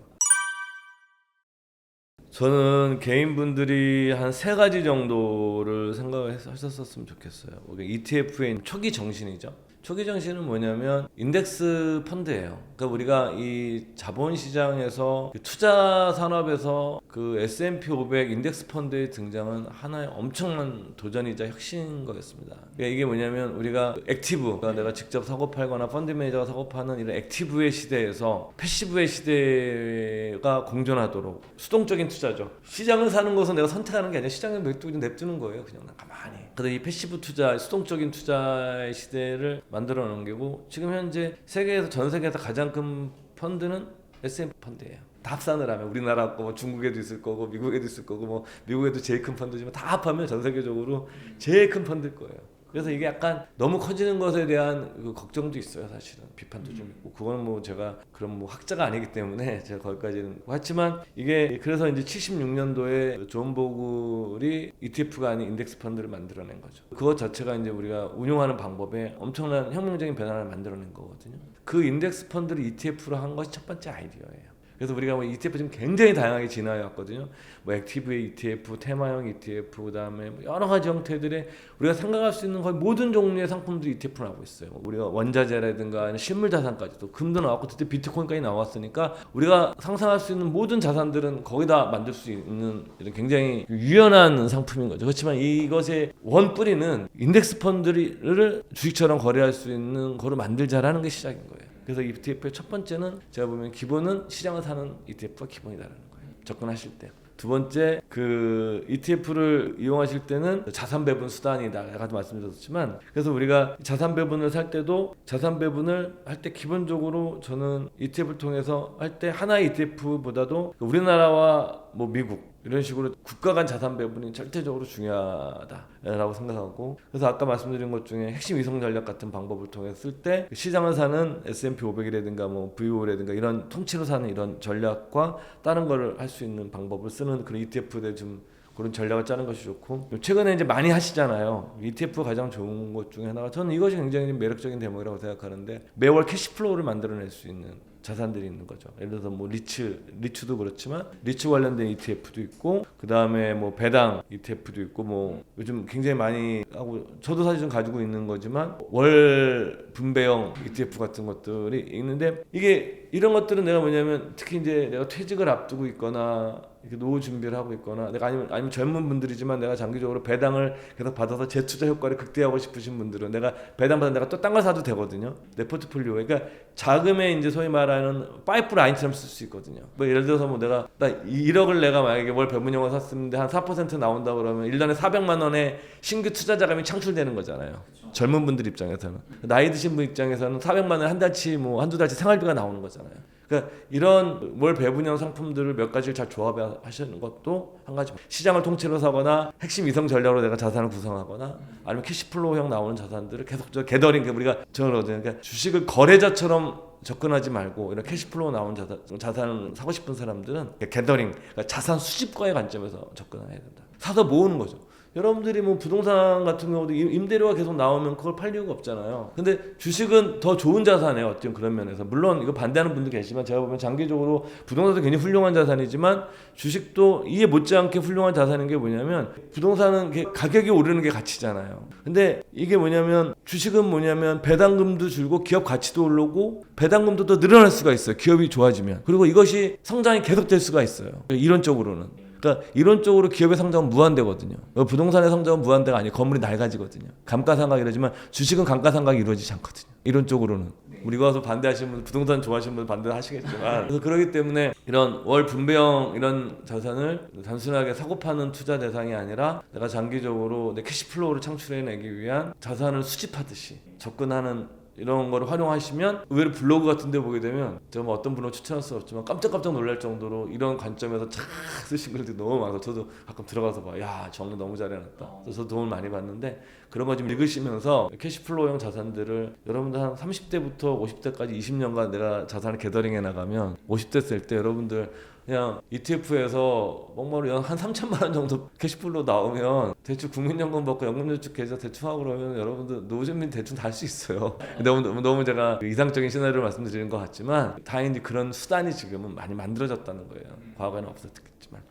저는 개인분들이 한 3가지 정도를 생각을 하셨었으면 좋겠어요. ETF의 초기 정신이죠. 초기 정신은 뭐냐면 인덱스 펀드예요. 그러니까 우리가 이 자본시장에서 투자 산업에서 그 S&P 500 인덱스 펀드의 등장은 하나의 엄청난 도전이자 혁신인 거였습니다. 그러니까 이게 뭐냐면 우리가 액티브, 그러니까 내가 직접 사고 팔거나 펀드 매니저가 사고 파는 이런 액티브의 시대에서 패시브의 시대가 공존하도록 수동적인 투자죠. 시장을 사는 것은 내가 선택하는 게 아니라 시장에 냅두고 냅두는 거예요. 그냥 가만히. 근데 이 패시브 투자, 수동적인 투자의 시대를 만들어 놓은 게고 지금 현재 세계에서 전 세계에서 가장 큰 펀드는 S&P 펀드예요. 다 합산을 하면 우리나라 거, 중국에도 있을 거고 미국에도 있을 거고 뭐 미국에도 제일 큰 펀드지만 다 합하면 전 세계적으로 제일 큰 펀드일 거예요. 그래서 이게 약간 너무 커지는 것에 대한 그 걱정도 있어요. 사실은 비판도 좀 있고 그거는 뭐 제가 그런 뭐 학자가 아니기 때문에 제가 거기까지는 하지만 이게 그래서 이제 76년도에 존 보글이 ETF가 아닌 인덱스 펀드를 만들어낸 거죠. 그것 자체가 이제 우리가 운용하는 방법에 엄청난 혁명적인 변화를 만들어낸 거거든요. 그 인덱스 펀드를 ETF로 한 것이 첫 번째 아이디어예요. 그래서 우리가 뭐 ETF 지금 굉장히 다양하게 진화해 왔거든요. 뭐 액티브의 ETF, 테마형 ETF, 그다음에 뭐 여러 가지 형태들의 우리가 생각할 수 있는 거의 모든 종류의 상품들이 ETF를 하고 있어요. 우리가 원자재라든가 실물 자산까지도 금도 나왔고 그때 비트코인까지 나왔으니까 우리가 상상할 수 있는 모든 자산들은 거기다 만들 수 있는 이런 굉장히 유연한 상품인 거죠. 그렇지만 이것의 원 뿌리는 인덱스 펀드를 주식처럼 거래할 수 있는 거를 만들자라는 게 시작인 거예요. 그래서 ETF의 첫 번째는 제가 보면 기본은 시장을 사는 ETF가 기본이다라는 거예요. 접근하실 때. 두 번째, 그 ETF를 이용하실 때는 자산 배분 수단이다. 아까도 말씀드렸지만, 그래서 우리가 자산 배분을 살 때도 자산 배분을 할 때 기본적으로 저는 ETF를 통해서 할 때 하나의 ETF보다도 우리나라와 뭐 미국 이런 식으로 국가 간 자산 배분이 절대적으로 중요하다라고 생각하고 그래서 아까 말씀드린 것 중에 핵심 위성 전략 같은 방법을 통해 쓸 때 시장을 사는 S&P 500이라든가 뭐 VO라든가 이런 통치로 사는 이런 전략과 다른 거를 할 수 있는 방법을 쓰는 그런 ETF들 좀 그런 전략을 짜는 것이 좋고 최근에 이제 많이 하시잖아요. ETF가 가장 좋은 것 중에 하나가 저는 이것이 굉장히 매력적인 대목이라고 생각하는데 매월 캐시플로우를 만들어낼 수 있는 자산들이 있는 거죠. 예를 들어서 뭐 리츠도 그렇지만 리츠 관련된 ETF도 있고 그 다음에 뭐 배당 ETF도 있고 뭐 요즘 굉장히 많이 하고 저도 사실 좀 가지고 있는 거지만 월 분배형 ETF 같은 것들이 있는데 이게 이런 것들은 내가 뭐냐면 특히 이제 내가 퇴직을 앞두고 있거나 이렇게 노후 준비를 하고 있거나 내가 아니면 젊은 분들이지만 내가 장기적으로 배당을 계속 받아서 재투자 효과를 극대화하고 싶으신 분들은 내가 배당 받아 내가 또 딴 걸 사도 되거든요. 내 포트폴리오에. 그러니까 자금에 이제 소위 말하는 파이프라인처럼 쓸 수 있거든요. 뭐 예를 들어서 뭐 나 1억을 내가 만약에 월 배분형을 샀는데 한 4% 나온다 그러면 1년에 400만 원의 신규 투자 자금이 창출되는 거잖아요. 젊은 분들 입장에서는. 나이 드신 분 입장에서는 400만 원 한 달치 뭐 한두 달치 생활비가 나오는 거잖아요. 그러니까 이런 월 배분형 상품들을 몇 가지를 잘 조합하시는 것도 한 가지. 시장을 통째로 사거나 핵심 이성 전략으로 내가 자산을 구성하거나 아니면 캐시플로우형 나오는 자산들을 계속 게더링 우리가 저거거든요. 그러니까 주식을 거래자처럼 접근하지 말고 이런 캐시플로우 나오는 자산을 사고 싶은 사람들은 게더링, 그러니까 자산 수집과의 관점에서 접근해야 된다. 사서 모으는 거죠. 여러분들이 뭐 부동산 같은 경우도 임대료가 계속 나오면 그걸 팔 이유가 없잖아요. 근데 주식은 더 좋은 자산이에요. 어떤 그런 면에서. 물론 이거 반대하는 분도 계시지만 제가 보면 장기적으로 부동산도 굉장히 훌륭한 자산이지만 주식도 이에 못지않게 훌륭한 자산인 게 뭐냐면 부동산은 가격이 오르는 게 가치잖아요. 근데 이게 뭐냐면 주식은 뭐냐면 배당금도 줄고 기업 가치도 오르고 배당금도 더 늘어날 수가 있어요. 기업이 좋아지면. 그리고 이것이 성장이 계속될 수가 있어요. 이론적으로는. 그러니까 이론적으로 기업의 성장은 무한대거든요. 부동산의 성장은 무한대가 아니에요. 건물이 낡아지거든요. 감가상각이 이러지만 주식은 감가상각이 이루어지지 않거든요. 이론적으로는. 우리가 와서 반대하시는 분, 부동산 좋아하시는 분 반대하시겠지만 그래서 그렇기 때문에 이런 월 분배형 이런 자산을 단순하게 사고 파는 투자 대상이 아니라 내가 장기적으로 내 캐시플로우를 창출해내기 위한 자산을 수집하듯이 접근하는 이런 거를 활용하시면 의외로 블로그 같은 데 보게 되면 제가 뭐 어떤 분을 추천할 수 없지만 깜짝깜짝 놀랄 정도로 이런 관점에서 쫙 쓰신 글들이 너무 많아서 저도 가끔 들어가서 봐. 야, 정리 너무 잘해놨다. 그래서 도움을 많이 받는데 그런 거 좀 읽으시면서 캐시플로우형 자산들을 여러분들 한 30대부터 50대까지 20년간 내가 자산을 게더링해 나가면 50대 쓸 때 여러분들 그냥 ETF에서 목마루 한 3천만 원 정도 캐시플로우 나오면 대충 국민연금 받고 연금저축 계좌 대충 하고 그러면 여러분들 노후준비 대충 다 할 수 있어요. 너무 제가 이상적인 시나리오를 말씀드리는 것 같지만 다행히 그런 수단이 지금은 많이 만들어졌다는 거예요. 과거에는 없었겠지만.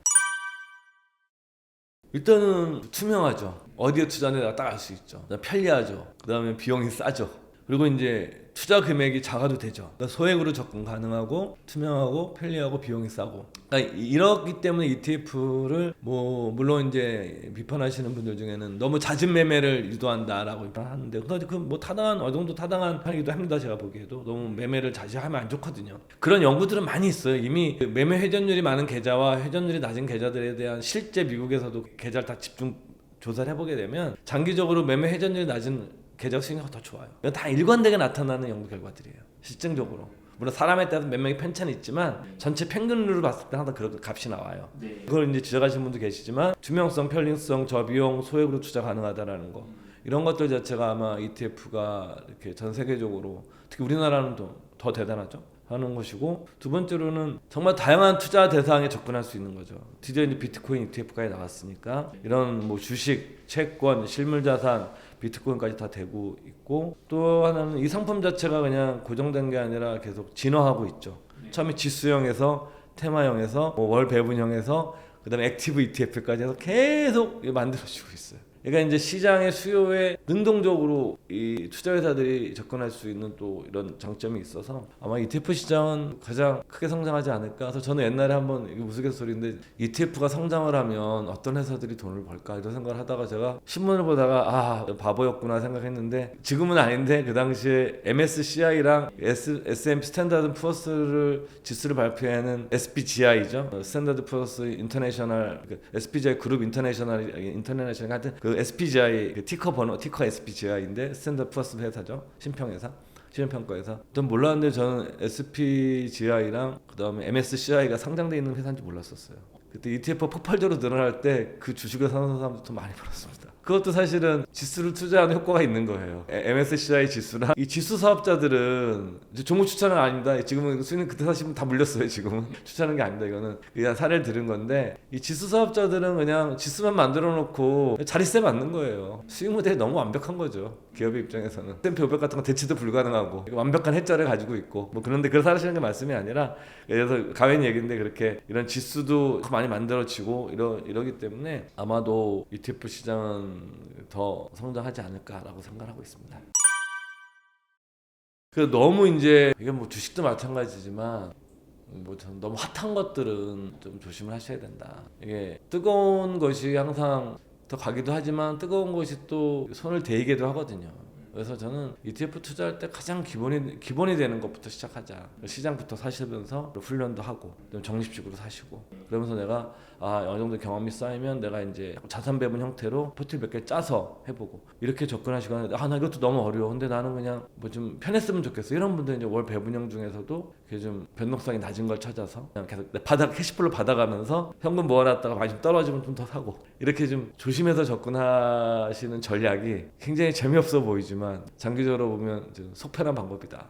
일단은 투명하죠. 어디에 투자하는지 딱 알 수 있죠. 편리하죠. 그 다음에 비용이 싸죠. 그리고 이제 투자 금액이 작아도 되죠. 그러니까 소액으로 접근 가능하고 투명하고 편리하고 비용이 싸고. 그러니까 이렇기 때문에 ETF를 뭐 물론 이제 비판하시는 분들 중에는 너무 잦은 매매를 유도한다라고 비판하는데 그뭐 타당한 어느 정도 타당한 편이기도 합니다. 제가 보기에도 너무 매매를 자주 하면 안 좋거든요. 그런 연구들은 많이 있어요. 이미 매매 회전율이 많은 계좌와 회전율이 낮은 계좌들에 대한 실제 미국에서도 계좌를 다 집중 조사를 해보게 되면 장기적으로 매매 회전율이 낮은 계좌 수익률이 더 좋아요. 이건 다 일관되게 나타나는 연구 결과들이에요. 실증적으로. 물론 사람에 따라서 몇 명의 편차는 있지만 전체 평균으로 봤을 때 항상 그런 값이 나와요. 그걸 이제 지적하시는 분도 계시지만 투명성, 편리성, 저비용, 소액으로 투자 가능하다라는 거 이런 것들 자체가 아마 ETF가 이렇게 전 세계적으로 특히 우리나라는 더 대단하죠. 하는 것이고 두 번째로는 정말 다양한 투자 대상에 접근할 수 있는 거죠. 드디어 이제 비트코인 ETF까지 나왔으니까 이런 뭐 주식, 채권, 실물자산, 비트코인까지 다 되고 있고 또 하나는 이 상품 자체가 그냥 고정된 게 아니라 계속 진화하고 있죠. 처음에 지수형에서 테마형에서 월 배분형에서 그다음에 액티브 ETF까지 해서 계속 만들어지고 있어요. 그러니까 이제 시장의 수요에 능동적으로 이 투자회사들이 접근할 수 있는 또 이런 장점이 있어서 아마 ETF 시장은 가장 크게 성장하지 않을까. 그래서 저는 옛날에 한번 이게 우스갯소리인데 ETF가 성장을 하면 어떤 회사들이 돈을 벌까 이런 생각을 하다가 제가 신문을 보다가 바보였구나 생각했는데 지금은 아닌데 그 당시에 MSCI랑 S&P 스탠다드 푸어스를 지수를 발표하는 SPGI죠. 스탠다드 푸어스 인터내셔널 SPGI 그룹 인터내셔널 하여튼 그 SPGI 그 티커 SPGI인데 스탠다드 푸어스 회사죠. 신평회사. 신용평가회사. 전 몰랐는데 저는 SPGI랑 그다음에 MSCI가 상장돼 있는 회사인지 몰랐었어요. 그때 ETF 폭발적으로 늘어날 때 그 주식을 사는 사람도 더 많이 벌었습니다. 그것도 사실은 지수를 투자하는 효과가 있는 거예요. MSCI 지수랑 이 지수 사업자들은 종목 추천은 아닙니다. 지금은 수익은 그때 사시면 다 물렸어요. 지금은 추천하는 게 아닙니다. 이거는 그냥 사례를 들은 건데 이 지수 사업자들은 그냥 지수만 만들어 놓고 자릿세 맞는 거예요. 수익 모델이 너무 완벽한 거죠. 기업의 입장에서는 S&P 500 같은 건 대체도 불가능하고 완벽한 해결을 가지고 있고 뭐 그런데 그걸 사시는 게 말씀이 아니라 그래서 가변 얘기인데 그렇게 이런 지수도 많이 만들어지고 이러기 때문에 아마도 ETF 시장은 더 성장하지 않을까라고 생각하고 있습니다. 그 너무 이제 이게 뭐 주식도 마찬가지지만 뭐 너무 핫한 것들은 좀 조심을 하셔야 된다. 이게 뜨거운 것이 항상 더 가기도 하지만 뜨거운 것이 또 손을 데이기도 하거든요. 그래서 저는 ETF 투자할 때 가장 기본이 되는 것부터 시작하자. 시장부터 사시면서 훈련도 하고 좀 정립식으로 사시고 그러면서 내가 어느 정도 경험이 쌓이면 내가 이제 자산 배분 형태로 포트를 몇 개 짜서 해보고 이렇게 접근하시거나 나 이것도 너무 어려워. 근데 나는 그냥 뭐 좀 편했으면 좋겠어. 이런 분들 이제 월 배분형 중에서도 좀 변동성이 낮은 걸 찾아서 그냥 계속 캐시플로 받아가면서 현금 모아놨다가 많이 좀 떨어지면 좀 더 사고 이렇게 좀 조심해서 접근하시는 전략이 굉장히 재미없어 보이지만 장기적으로 보면 좀 속편한 방법이다.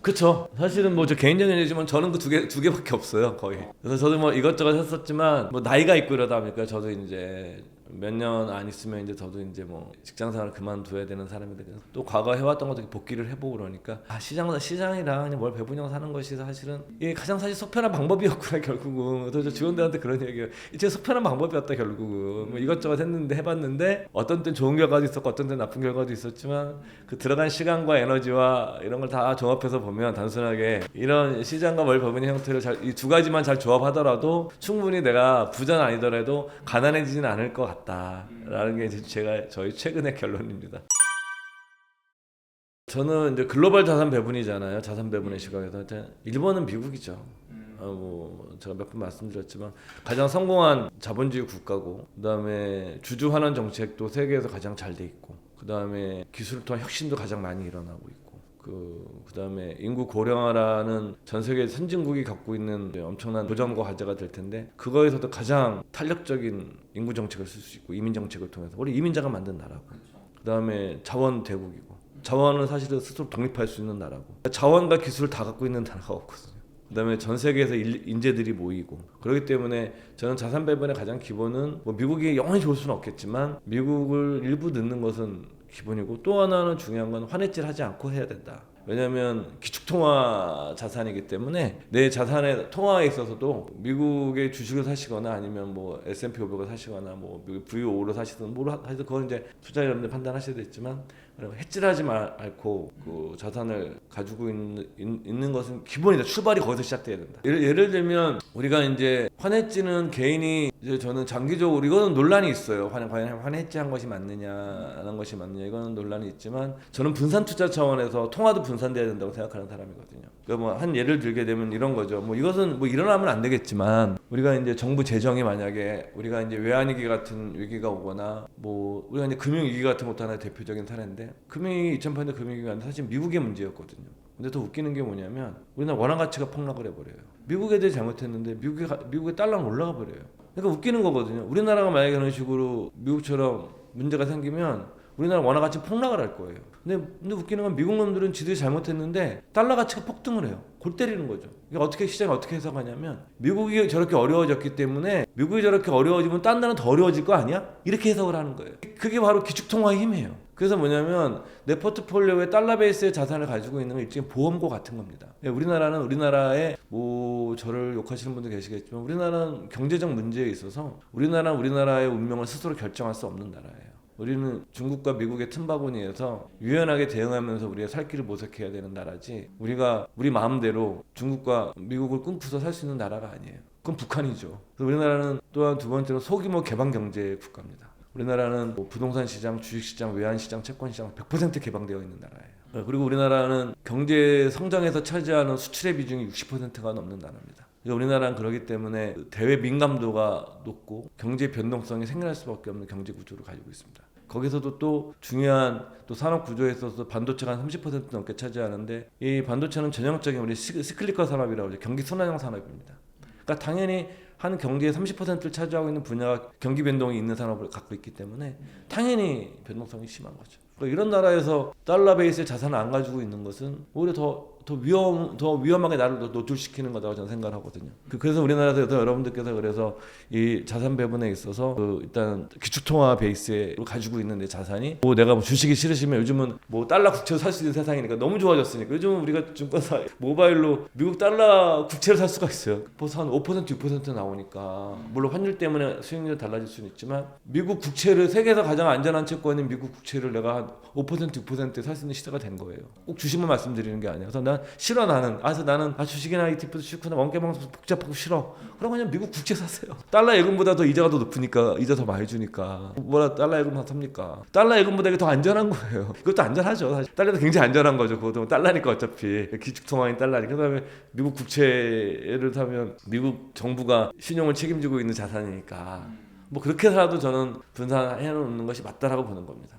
그쵸. 사실은 뭐 저 개인적인 얘기지만 저는 그 두 개밖에 없어요 거의. 그래서 저도 뭐 이것저것 했었지만 뭐 나이가 있고 이러다 보니까 저도 이제 몇 년 안 있으면 이제 저도 이제 뭐 직장생활을 그만둬야 되는 사람인데 또 과거 해왔던 것도 복귀를 해보고 그러니까 시장이랑 그냥 뭘 배분형 사는 것이 사실은 이게 가장 사실 속편한 방법이었구나 결국은. 그래서 저 직원들한테 그런 얘기예요. 이제 속편한 방법이었다 결국은. 뭐 이것저것 했는데 해봤는데 어떤 땐 좋은 결과도 있었고 어떤 땐 나쁜 결과도 있었지만 그 들어간 시간과 에너지와 이런 걸 다 종합해서 보면 단순하게 이런 시장과 월 배분형 형태를 이 두 가지만 잘 조합하더라도 충분히 내가 부자는 아니더라도 가난해지지는 않을 것 같다라는 게 저희 최근의 결론입니다. 저는 이제 글로벌 자산 배분이잖아요. 자산 배분의 시각에서 일본은 미국이죠. 뭐 제가 몇 번 말씀드렸지만 가장 성공한 자본주의 국가고 그다음에 주주 환원 정책도 세계에서 가장 잘 돼 있고 그다음에 기술을 통한 혁신도 가장 많이 일어나고 있고 그다음에 인구 고령화라는 전 세계 선진국이 갖고 있는 엄청난 도전과 과제가 될 텐데 그거에서도 가장 탄력적인 인구 정책을 쓸 수 있고 이민 정책을 통해서 우리 이민자가 만든 나라고 그다음에 자원 대국이고 자원은 사실은 스스로 독립할 수 있는 나라고 자원과 기술을 다 갖고 있는 나라가 없거든요. 그다음에 전 세계에서 인재들이 모이고 그렇기 때문에 저는 자산 배분의 가장 기본은 뭐 미국이 영원히 좋을 수는 없겠지만 미국을 일부 넣는 것은 기본이고 또 하나는 중요한 건 환해질 하지 않고 해야 된다. 왜냐하면 기축통화 자산이기 때문에 내 자산의 통화에 있어서도 미국의 주식을 사시거나 아니면 뭐 S&P 500을 사시거나 뭐 미국 VO를 사시든 뭘 하든 그건 이제 투자 여러분들 판단하셔야 되겠지만 해질하지 않고 그 자산을 가지고 있는 것은 기본이다. 출발이 거기서 시작돼야 된다. 예를 들면 우리가 이제 환해지는 개인이 이제 저는 장기적으로 이거는 논란이 있어요. 과연 환해지한 것이 맞느냐 안 한 것이 맞느냐 이거는 논란이 있지만 저는 분산 투자 차원에서 통화도 분산돼야 된다고 생각하는 사람이거든요. 그러니까 뭐 한 예를 들게 되면 이런 거죠. 뭐 이것은 뭐 일어나면 안 되겠지만 우리가 이제 정부 재정이 만약에 우리가 이제 외환위기 같은 위기가 오거나 뭐 우리가 이제 금융위기 같은 것도 하나의 대표적인 사례인데 금융위기 2008년 금융위기가 사실 미국의 문제였거든요. 근데 더 웃기는 게 뭐냐면 우리나라 원화 가치가 폭락을 해버려요. 미국 애들이 잘못했는데 미국의 달러는 올라가 버려요. 그러니까 웃기는 거거든요. 우리나라가 만약에 그런 식으로 미국처럼 문제가 생기면 우리나라 원화 가치 폭락을 할 거예요. 근데 웃기는 건 미국 놈들은 지들이 잘못했는데 달러 가치가 폭등을 해요. 골 때리는 거죠. 이게 어떻게 시장이 어떻게 해석하냐면 미국이 저렇게 어려워졌기 때문에 미국이 저렇게 어려워지면 딴 나라는 더 어려워질 거 아니야? 이렇게 해석을 하는 거예요. 그게 바로 기축통화의 힘이에요. 그래서 뭐냐면 내 포트폴리오에 달러 베이스의 자산을 가지고 있는 건 일종의 보험고 같은 겁니다. 우리나라는 우리나라의 뭐 저를 욕하시는 분도 계시겠지만 우리나라는 경제적 문제에 있어서 우리나라의 운명을 스스로 결정할 수 없는 나라예요. 우리는 중국과 미국의 틈바구니에서 유연하게 대응하면서 우리가 살 길을 모색해야 되는 나라지 우리가 우리 마음대로 중국과 미국을 끊고서 살 수 있는 나라가 아니에요. 그건 북한이죠. 그래서 우리나라는 또한 두 번째로 소규모 개방 경제 국가입니다. 우리나라는 뭐 부동산 시장, 주식 시장, 외환 시장, 채권 시장 100% 개방되어 있는 나라예요. 그리고 우리나라는 경제 성장에서 차지하는 수출의 비중이 60%가 넘는 나라입니다. 우리나라는 그렇기 때문에 대외 민감도가 높고 경제 변동성이 생겨날 수밖에 없는 경제 구조를 가지고 있습니다. 거기서도 또 중요한 또 산업 구조에 있어서 반도체가 한 30% 넘게 차지하는데 이 반도체는 전형적인 우리 시클리컬 산업이라고 하죠. 경기 순환형 산업입니다. 그러니까 당연히 한 경제의 30%를 차지하고 있는 분야가 경기 변동이 있는 산업을 갖고 있기 때문에 당연히 변동성이 심한 거죠. 그러니까 이런 나라에서 달러 베이스의 자산을 안 가지고 있는 것은 오히려 더 위험하게 나를 노출시키는 거라고 저는 생각을 하거든요. 그래서 우리나라에서 여러분들께서 그래서 이 자산 배분에 있어서 일단 기축통화 베이스에 가지고 있는 내 자산이 뭐 내가 뭐 주식이 싫으시면 요즘은 뭐 달러 국채로 살 수 있는 세상이니까 너무 좋아졌으니까 요즘은 우리가 증권사 모바일로 미국 달러 국채를 살 수가 있어요. 벌써 한 5% 6% 나오니까 물론 환율 때문에 수익률이 달라질 수는 있지만 미국 국채를 세계에서 가장 안전한 채권인 미국 국채를 내가 한 5% 6%에 살 수 있는 시대가 된 거예요. 꼭 주식만 말씀드리는 게 아니라 그래서 난 싫어 나는. 그래서 나는 주식이나 ETF도 싫구나. 원가방송 복잡하고 싫어. 그럼 그냥 미국 국채 사세요. 달러 예금보다 더 이자가 더 높으니까 이자 더 많이 주니까 뭐라 달러 예금 삽니까? 달러 예금보다 이게 더 안전한 거예요. 이것도 안전하죠. 사실 달러도 굉장히 안전한 거죠. 그것도 달러니까 어차피 기축통화인 달러니까. 그다음에 미국 국채를 사면 미국 정부가 신용을 책임지고 있는 자산이니까 뭐 그렇게 해서라도 저는 분산해 놓는 것이 맞다라고 보는 겁니다.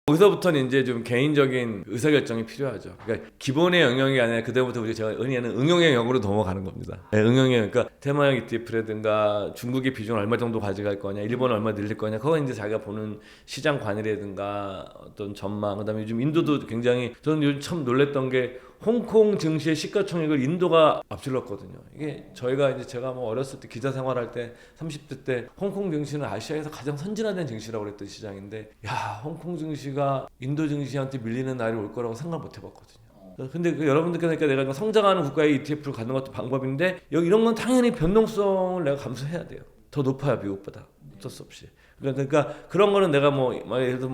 거기서부터는 이제 좀 개인적인 의사결정이 필요하죠. 그러니까 기본의 영역이 아니라 그때부터 우리 제가 흔히 하는 응용의 영역으로 넘어가는 겁니다. 네, 응용의 그러니까 테마형 ETF라든가 중국의 비중을 얼마 정도 가져갈 거냐, 일본은 얼마 늘릴 거냐, 그건 이제 자기가 보는 시장 관리라든가 어떤 전망, 그다음에 요즘 인도도 굉장히 저는 요즘 참 놀랬던 게 홍콩 증시의 시가총액을 인도가 앞질렀거든요. 이게 저희가 이제 제가 뭐 어렸을 때 기자 생활할 때 30대 때 홍콩 증시는 아시아에서 가장 선진화된 증시라고 그랬던 시장인데 야 홍콩 증시가 인도 증시한테 밀리는 날이 올 거라고 생각 못 해봤거든요. 근데 여러분들께서 그러니까 내가 성장하는 국가의 ETF를 갖는 것도 방법인데 여기 이런 건 당연히 변동성을 내가 감수해야 돼요. 더 높아요 미국보다 어쩔 수 없이. 그러니까 그런 거는 내가 뭐 예를 들어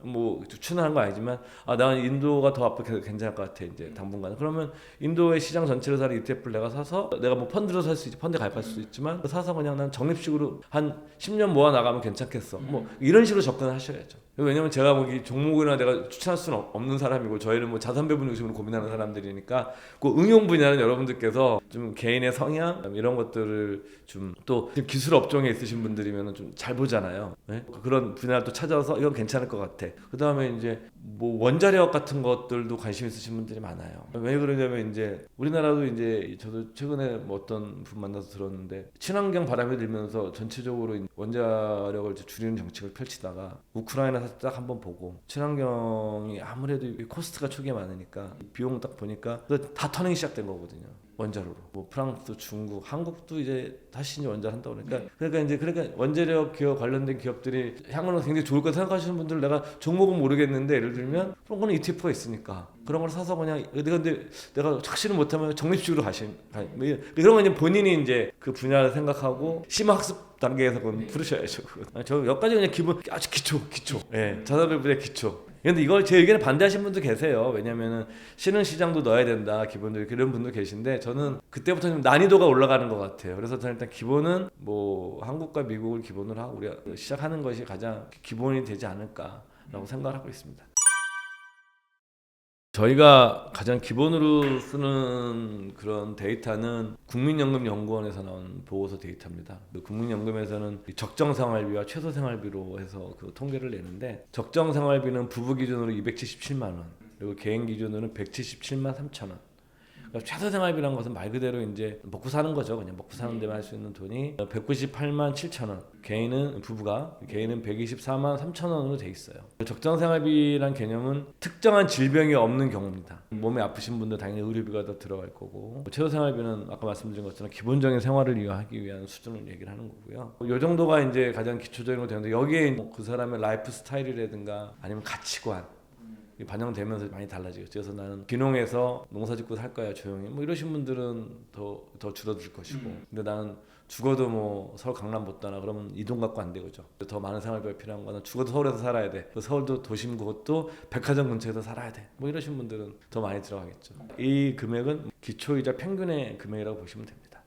뭐 추천하는 거 아니지만 나는 인도가 더 앞으로 괜찮을 것 같아 이제 당분간. 그러면 인도의 시장 전체를 사는 ETF를 내가 사서 내가 뭐 펀드로 살 수 있지, 펀드 가입할 수도 있지만 사서 그냥 난 적립식으로 한 10년 모아 나가면 괜찮겠어. 뭐 이런 식으로 접근을 하셔야죠. 왜냐면 제가 뭐 이 종목이나 내가 추천할 수는 없는 사람이고 저희는 뭐 자산 배분 중심으로 고민하는 사람들이니까 그 응용 분야는 여러분들께서 좀 개인의 성향 이런 것들을 좀 또 기술 업종에 있으신 분들이면 좀 잘 보잖아요. 네? 그런 분야를 또 찾아서 이건 괜찮을 것 같아. 그 다음에 이제 뭐 원자력 같은 것들도 관심 있으신 분들이 많아요. 왜 그러냐면 이제 우리나라도 이제 저도 최근에 뭐 어떤 분 만나서 들었는데 친환경 바람이 들면서 전체적으로 원자력을 이제 줄이는 정책을 펼치다가 우크라이나 사태 딱 한번 보고 친환경이 아무래도 코스트가 초기에 많으니까 비용 딱 보니까 다 터닝이 시작된 거거든요. 원자로로. 뭐 프랑스, 중국, 한국도 이제 다시 이제 원자 한다고 그러니까 원자력 기업 관련된 기업들이 향후로 굉장히 좋을 거라 생각하시는 분들 내가 종목은 모르겠는데 예를 들면 그런 거는 ETF가 있으니까 그런 걸 사서 그냥 근데 내가 착실을 못하면 적립식으로 그런 건 이제 본인이 이제 그 분야를 생각하고 심학습 단계에서 그건 부르셔야죠. 저 여기까지 그냥 기본 아주 기초. 예, 자산배분의 기초. 근데 이걸 제 의견에 반대하시는 분도 계세요. 왜냐면은 신흥 시장도 넣어야 된다. 기본적으로 그런 분도 계신데 저는 그때부터 좀 난이도가 올라가는 것 같아요. 그래서 저는 일단 기본은 뭐 한국과 미국을 기본으로 하고 우리가 시작하는 것이 가장 기본이 되지 않을까라고 생각을 하고 있습니다. 저희가 가장 기본으로 쓰는 그런 데이터는 국민연금연구원에서 나온 보고서 데이터입니다. 국민연금에서는 적정생활비와 최소생활비로 해서 그 통계를 내는데 적정생활비는 부부 기준으로 277만 원, 그리고 개인 기준으로는 177만 3천 원. 그러니까 최소생활비라는 것은 말 그대로 이제 먹고 사는 거죠. 그냥 먹고 사는 데만 할 수 있는 돈이 198만 7천 원. 부부가 124만 3천 원으로 돼 있어요. 적정생활비란 개념은 특정한 질병이 없는 경우입니다. 몸이 아프신 분들 당연히 의료비가 더 들어갈 거고 최소생활비는 아까 말씀드린 것처럼 기본적인 생활을 이어하기 위한 수준을 얘기를 하는 거고요. 이 정도가 이제 가장 기초적인 거 되는데 여기에 그 사람의 라이프 스타일이라든가 아니면 가치관 반영되면서 많이 달라지겠죠. 그래서 나는 귀농해서 농사짓고 살 거야 조용히 뭐 이러신 분들은 더 줄어들 것이고 근데 나는 죽어도 뭐 서울 강남 못 떠나 그러면 이 돈 갖고 안 되겠죠. 더 많은 생활비가 필요한 거는 죽어도 서울에서 살아야 돼. 서울도 도심 그것도 백화점 근처에서 살아야 돼. 뭐 이러신 분들은 더 많이 들어가겠죠. 이 금액은 기초이자 평균의 금액이라고 보시면 됩니다.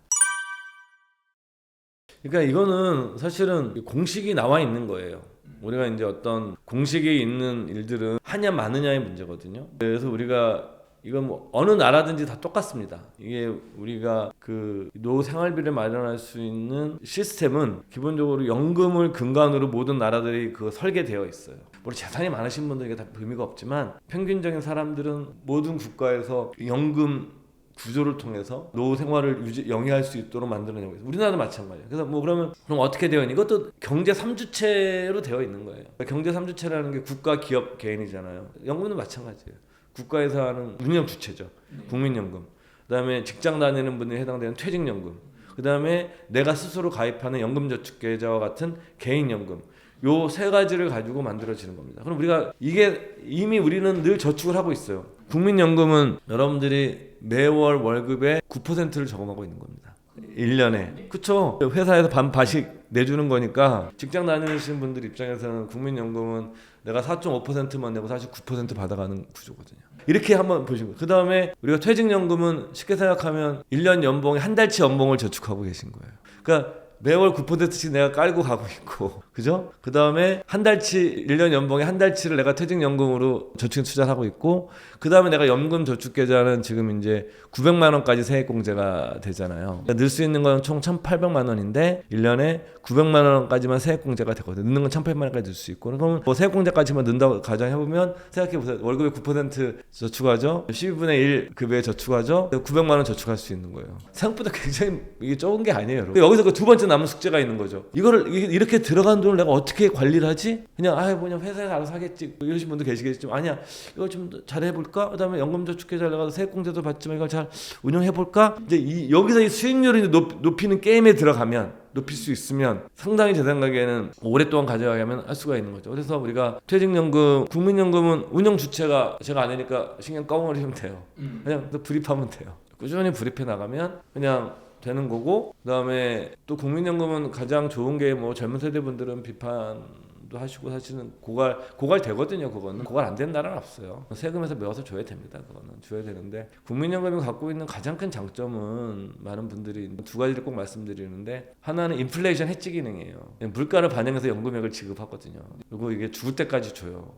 그러니까 이거는 사실은 공식이 나와 있는 거예요. 우리가 이제 어떤 공식이 있는 일들은 하냐 마느냐의 문제거든요. 그래서 우리가 이건 뭐 어느 나라든지 다 똑같습니다. 이게 우리가 그 노후 생활비를 마련할 수 있는 시스템은 기본적으로 연금을 근간으로 모든 나라들이 그 설계되어 있어요. 물론 재산이 많으신 분들에게 다 의미가 없지만 평균적인 사람들은 모든 국가에서 연금 구조를 통해서 노후 생활을 영위할 수 있도록 만들어내고 있어요. 우리나라도 마찬가지예요. 그래서 뭐 그럼 어떻게 되어 있니? 이것도 경제 3주체로 되어 있는 거예요. 경제 3주체라는 게 국가, 기업, 개인이잖아요. 연금도 마찬가지예요. 국가에서 하는 운영 주체죠. 국민연금. 그다음에 직장 다니는 분에 해당되는 퇴직연금. 그다음에 내가 스스로 가입하는 연금저축계좌와 같은 개인연금. 요 세 가지를 가지고 만들어지는 겁니다. 그럼 우리가 이게 이미 우리는 늘 저축을 하고 있어요. 국민연금은 여러분들이 매월 월급의 9%를 저금하고 있는 겁니다. 1년에. 그쵸? 회사에서 반씩 내주는 거니까 직장 다니시는 분들 입장에서는 국민연금은 내가 4.5%만 내고 사실 9% 받아가는 구조거든요. 이렇게 한번 보시고 그 다음에 우리가 퇴직연금은 쉽게 생각하면 1년 연봉에 한 달치 연봉을 저축하고 계신 거예요. 그러니까 매월 9%씩 내가 깔고 가고 있고 그죠? 그 다음에 한 달치 1년 연봉에 한 달치를 내가 퇴직연금으로 저축에 투자를 하고 있고 그 다음에 내가 연금저축계좌는 지금 이제 900만 원까지 세액공제가 되잖아요. 그러니까 넣을 수 있는 건 총 1,800만 원인데 1년에 900만 원까지만 세액공제가 되거든요. 넣는 건 1,800만 원까지 넣을 수 있고 그럼 뭐 세액공제까지만 넣는다고 가정해보면 생각해보세요. 월급의 9% 저축하죠. 12분의 1 급여에 저축하죠. 900만 원 저축할 수 있는 거예요. 생각보다 굉장히 이게 적은 게 아니에요. 여러분. 여기서 그 두 번째 남은 숙제가 있는 거죠. 이거를 이렇게 들어간 돈을 내가 어떻게 관리를 하지? 그냥 그냥 회사에서 알아서 하겠지 이러신 분도 계시겠지만 아니야 이걸 좀 잘해볼까? 그다음에 연금저축계좌를 내가 세액공제도 받지만 이걸 잘 운영해볼까? 이제 여기서 이 수익률을 높이는 게임에 들어가면 높일 수 있으면 상당히 제 생각에는 오랫동안 가져가면 할 수가 있는 거죠. 그래서 우리가 퇴직연금, 국민연금은 운영 주체가 제가 아니니까 신경 꺼버리면 돼요. 그냥 불입하면 돼요. 꾸준히 불입해 나가면 그냥 되는 거고 그다음에 또 국민연금은 가장 좋은 게 뭐 젊은 세대 분들은 비판도 정책도 하시고 사실은 고갈 되거든요. 그거는 고갈 안 되는 나라는 없어요. 세금에서 메워서 줘야 됩니다. 그거는 줘야 되는데 국민연금이 갖고 있는 가장 큰 장점은 많은 분들이 두 가지를 꼭 말씀드리는데 하나는 인플레이션 해지 기능이에요. 물가를 반영해서 연금액을 지급하거든요. 그리고 이게 죽을 때까지 줘요.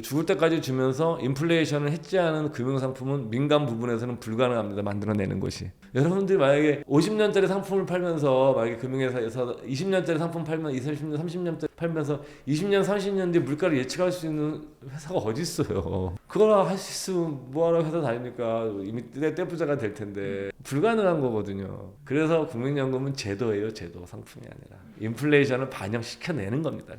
죽을 때까지 주면서 인플레이션을 해지하는 금융상품은 민간 부분에서는 불가능합니다. 만들어내는 것이. 여러분들이 만약에 50년짜리 상품을 팔면서 만약에 금융회사에서 20년짜리 상품 팔면 20년, 30년짜리 팔면서 20년, 30년 뒤에 물가를 예측할 수 있는 회사가 어디 있어요. 그걸 할 수 있으면 뭐하러 회사 다니니까 이미 떼부자가 될 텐데 불가능한 거거든요. 그래서 국민연금은 제도예요. 제도, 상품이 아니라. 인플레이션을 반영시켜내는 겁니다.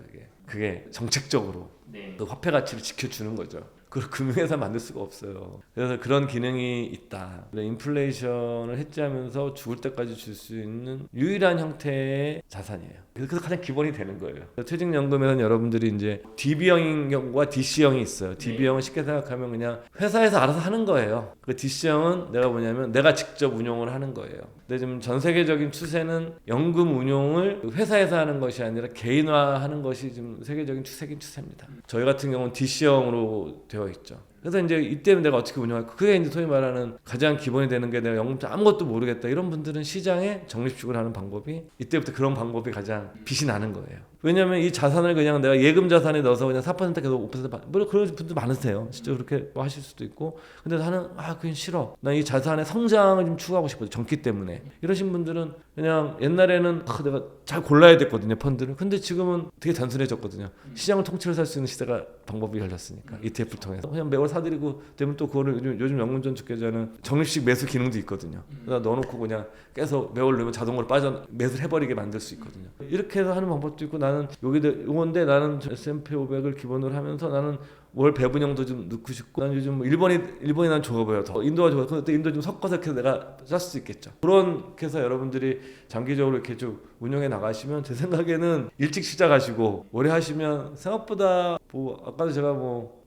그게 정책적으로. 그 화폐 가치를 지켜주는 거죠. 그걸 금융회사 만들 수가 없어요. 그래서 그런 기능이 있다. 인플레이션을 해지하면서 죽을 때까지 줄 수 있는 유일한 형태의 자산이에요. 그래서 가장 기본이 되는 거예요. 퇴직연금에는 여러분들이 이제 DB형과 DC형이 있어요. DB형은 쉽게 생각하면 그냥 회사에서 알아서 하는 거예요. 그 DC형은 내가 뭐냐면 내가 직접 운용을 하는 거예요. 근데 지금 전 세계적인 추세는 연금 운용을 회사에서 하는 것이 아니라 개인화하는 것이 지금 세계적인 추세긴 추세입니다. 저희 같은 경우는 DC형으로 되어 있죠. 그래서 이제 이때는 내가 어떻게 운영할까? 그게 이제 소위 말하는 가장 기본이 되는 게 내가 연금자 아무것도 모르겠다. 이런 분들은 시장에 적립식을 하는 방법이 이때부터 그런 방법이 가장 빛이 나는 거예요. 왜냐하면 이 자산을 그냥 내가 예금 자산에 넣어서 그냥 4% 계속 5% 물론 그런 분들 많으세요. 진짜 그렇게 하실 수도 있고. 근데 나는 그건 싫어. 나 이 자산의 성장을 좀 추구하고 싶거든. 젊기 때문에. 이러신 분들은 그냥 옛날에는 내가 잘 골라야 됐거든요. 펀드를. 근데 지금은 되게 단순해졌거든요. 시장을 통째로 살 수 있는 시대가 방법이 열렸으니까 ETF를 통해서 그냥 매월 사드리고 되면 또 그거를 요즘 연금저축계좌는 적립식 매수 기능도 있거든요. 그러니까 넣어놓고 그냥 계속 매월 넣으면 자동으로 매수를 해버리게 만들 수 있거든요. 이렇게 해서 하는 방법도 있고 나는 요건데 나는 S&P 500을 기본으로 하면서 나는 월 배분형도 좀 넣고 싶고 난 요즘 일본이 난 좋아 보여. 더 인도가 좋아. 근데 인도 좀 섞어서 해서 내가 짤 수 있겠죠. 그렇게 해서 여러분들이 장기적으로 이렇게 쭉 운영해 나가시면 제 생각에는 일찍 시작하시고 오래 하시면 생각보다 아까도 제가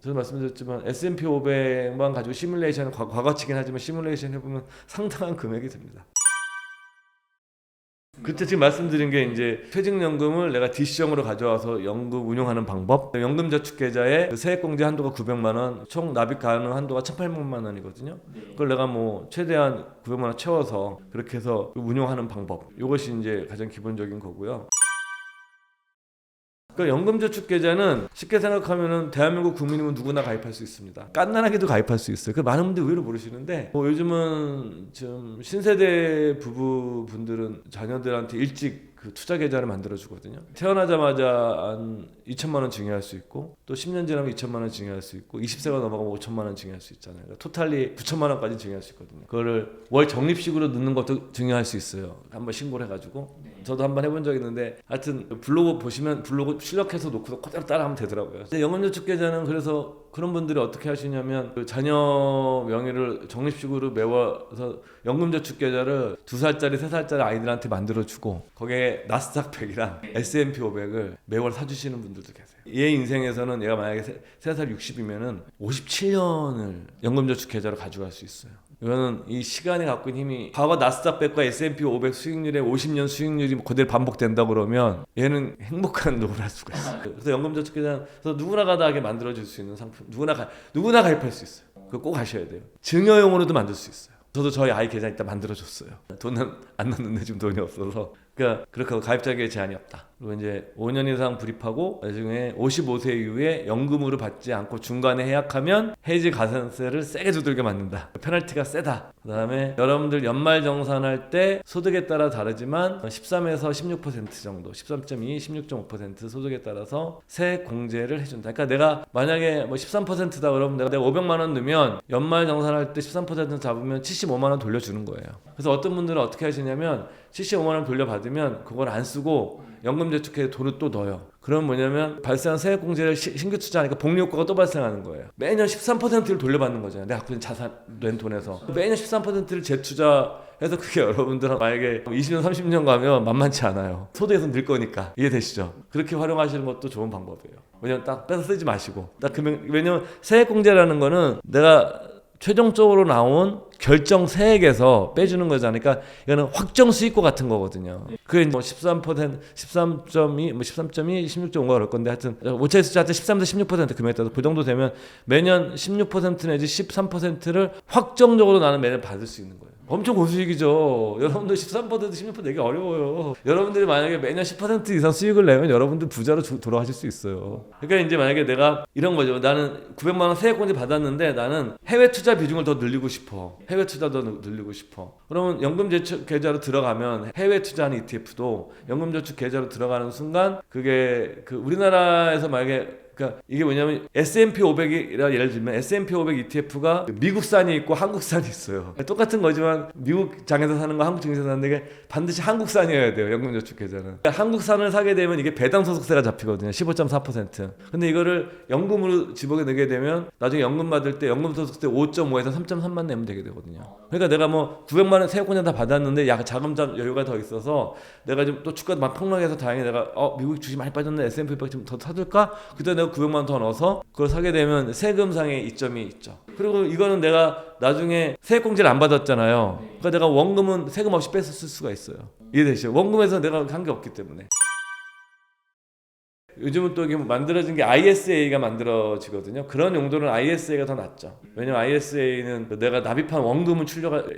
저도 말씀드렸지만 S&P 500만 가지고 시뮬레이션 과거치긴 하지만 시뮬레이션 해보면 상당한 금액이 됩니다. 그때 지금 말씀드린 게 이제 퇴직연금을 내가 DC형으로 가져와서 연금 운용하는 방법. 연금저축계좌에 세액공제 한도가 900만 원, 총 납입 가능 한도가 1,800만 원이거든요. 그걸 내가 최대한 900만 원 채워서 그렇게 해서 운용하는 방법. 이것이 이제 가장 기본적인 거고요. 그러니까 연금저축계좌는 쉽게 생각하면은 대한민국 국민이면 누구나 가입할 수 있습니다. 깐난하게도 가입할 수 있어요. 많은 분들이 의외로 모르시는데 요즘은 좀 신세대 부부분들은 자녀들한테 일찍 그 투자 계좌를 만들어 주거든요. 태어나자마자 한 2천만 원 증여할 수 있고 또 10년 지나면 2천만 원 증여할 수 있고 20세가 넘어가면 5천만 원 증여할 수 있잖아요. 그러니까 토탈리 9천만 원까지 증여할 수 있거든요. 그거를 월 적립식으로 넣는 것도 증여할 수 있어요. 한번 신고를 해가지고 저도 한번 해본 적이 있는데 하여튼 블로그 보시면 블로그 출력해서 놓고 그대로 따라하면 되더라고요. 근데 연금저축계좌는 그래서 그런 분들이 어떻게 하시냐면 그 자녀 명의를 적립식으로 메워서 연금저축계좌를 2살짜리 3살짜리 아이들한테 만들어주고 거기에 나스닥 100이랑 S&P 500을 매월 사주시는 분들도 계세요. 얘 인생에서는 얘가 만약에 3살 60이면은 57년을 연금저축계좌로 가져갈 수 있어요. 이거는 이 시간이 갖고 있는 힘이 과거 나스닥 100과 S&P 500 수익률의 50년 수익률이 그대로 반복된다 그러면 얘는 행복한 노후를 할 수가 있어요. 그래서 연금저축계좌에서 누구나 가다하게 만들어줄 수 있는 상품 누구나 가입할 수 있어요. 그거 꼭 하셔야 돼요. 증여용으로도 만들 수 있어요. 저도 저희 아이 계좌 일단 만들어줬어요. 돈은 안 넣는데 지금 돈이 없어서. 그러니까 그렇게 하고 가입자에게 제한이 없다. 그리고 이제 5년 이상 불입하고 나중에 55세 이후에 연금으로 받지 않고 중간에 해약하면 해지 가산세를 세게 두들겨 맞는다. 페널티가 세다. 그 다음에 여러분들 연말정산할 때 소득에 따라 다르지만 13에서 16% 정도 13.2, 16.5% 소득에 따라서 세액 공제를 해준다. 그러니까 내가 만약에 13%다 그러면 내가 500만 원 넣으면 연말정산할 때 13% 잡으면 75만 원 돌려주는 거예요. 그래서 어떤 분들은 어떻게 하시냐면 75만 원 돌려받으면 그걸 안 쓰고 연금저축에 돈을 또 넣어요. 그럼 뭐냐면 발생한 세액공제를 신규 투자하니까 복리효과가 또 발생하는 거예요. 매년 13%를 돌려받는 거잖아요. 내가 갖고 있는 자산 낸 돈에서 매년 13%를 재투자해서 그게 여러분들 만약에 20년 30년 가면 만만치 않아요. 소득에서 늘 거니까. 이해되시죠? 그렇게 활용하시는 것도 좋은 방법이에요. 왜냐면 딱 빼서 쓰지 마시고 왜냐면 세액공제라는 거는 내가 최종적으로 나온 결정 세액에서 빼주는 거잖아요. 그러니까 이거는 확정 수익과 같은 거거든요. 그게 뭐 13%, 13.2, 뭐 13.2, 16.5가 그럴 건데 하여튼 오차의 숫자 하여튼 13에서 16% 금액에 따라서 그 정도 되면 매년 16% 내지 13%를 확정적으로 나는 매년 받을 수 있는 거예요. 엄청 고수익이죠. 여러분들 13% 16% 내기 어려워요. 여러분들이 만약에 매년 10% 이상 수익을 내면 여러분들 부자로 돌아가실 수 있어요. 그러니까 이제 만약에 내가 이런 거죠. 나는 900만 원 세액공제 받았는데 나는 해외 투자 비중을 더 늘리고 싶어. 해외 투자 더 늘리고 싶어. 그러면 연금저축 계좌로 들어가면 해외 투자하는 ETF도 연금저축 계좌로 들어가는 순간 그게 그 우리나라에서 만약에 그러니까 이게 뭐냐면 S&P 500이라 예를 들면 S&P 500 ETF가 미국산이 있고 한국산이 있어요. 똑같은 거지만 미국 장에서 사는 거 한국 증시에서 사는 게 반드시 한국산이어야 돼요. 연금저축 계좌는. 그러니까 한국산을 사게 되면 이게 배당 소득세가 잡히거든요. 15.4%. 근데 이거를 연금으로 집어넣게 되게 되면 나중에 연금 받을 때 연금 소득세 5.5에서 3.3만 내면 되게 되거든요. 그러니까 내가 뭐 900만 원 세액공제 다 받았는데 약 자금 여유가 더 있어서 내가 좀 또 주가도 막 폭락해서 다행히 내가 미국 주식 많이 빠졌는데 S&P 500 좀 더 사둘까? 그때 내가 900만 원 더 넣어서 그걸 사게 되면 세금상의 이점이 있죠. 그리고 이거는 내가 나중에 세액공제를 안 받았잖아요. 그러니까 내가 원금은 세금 없이 뺏어 쓸 수가 있어요. 이해되시죠? 원금에서 내가 한 게 없기 때문에. 요즘은 또 이게 만들어진 게 ISA가 만들어지거든요. 그런 용도는 ISA가 더 낫죠. 왜냐면 ISA는 내가 납입한 원금을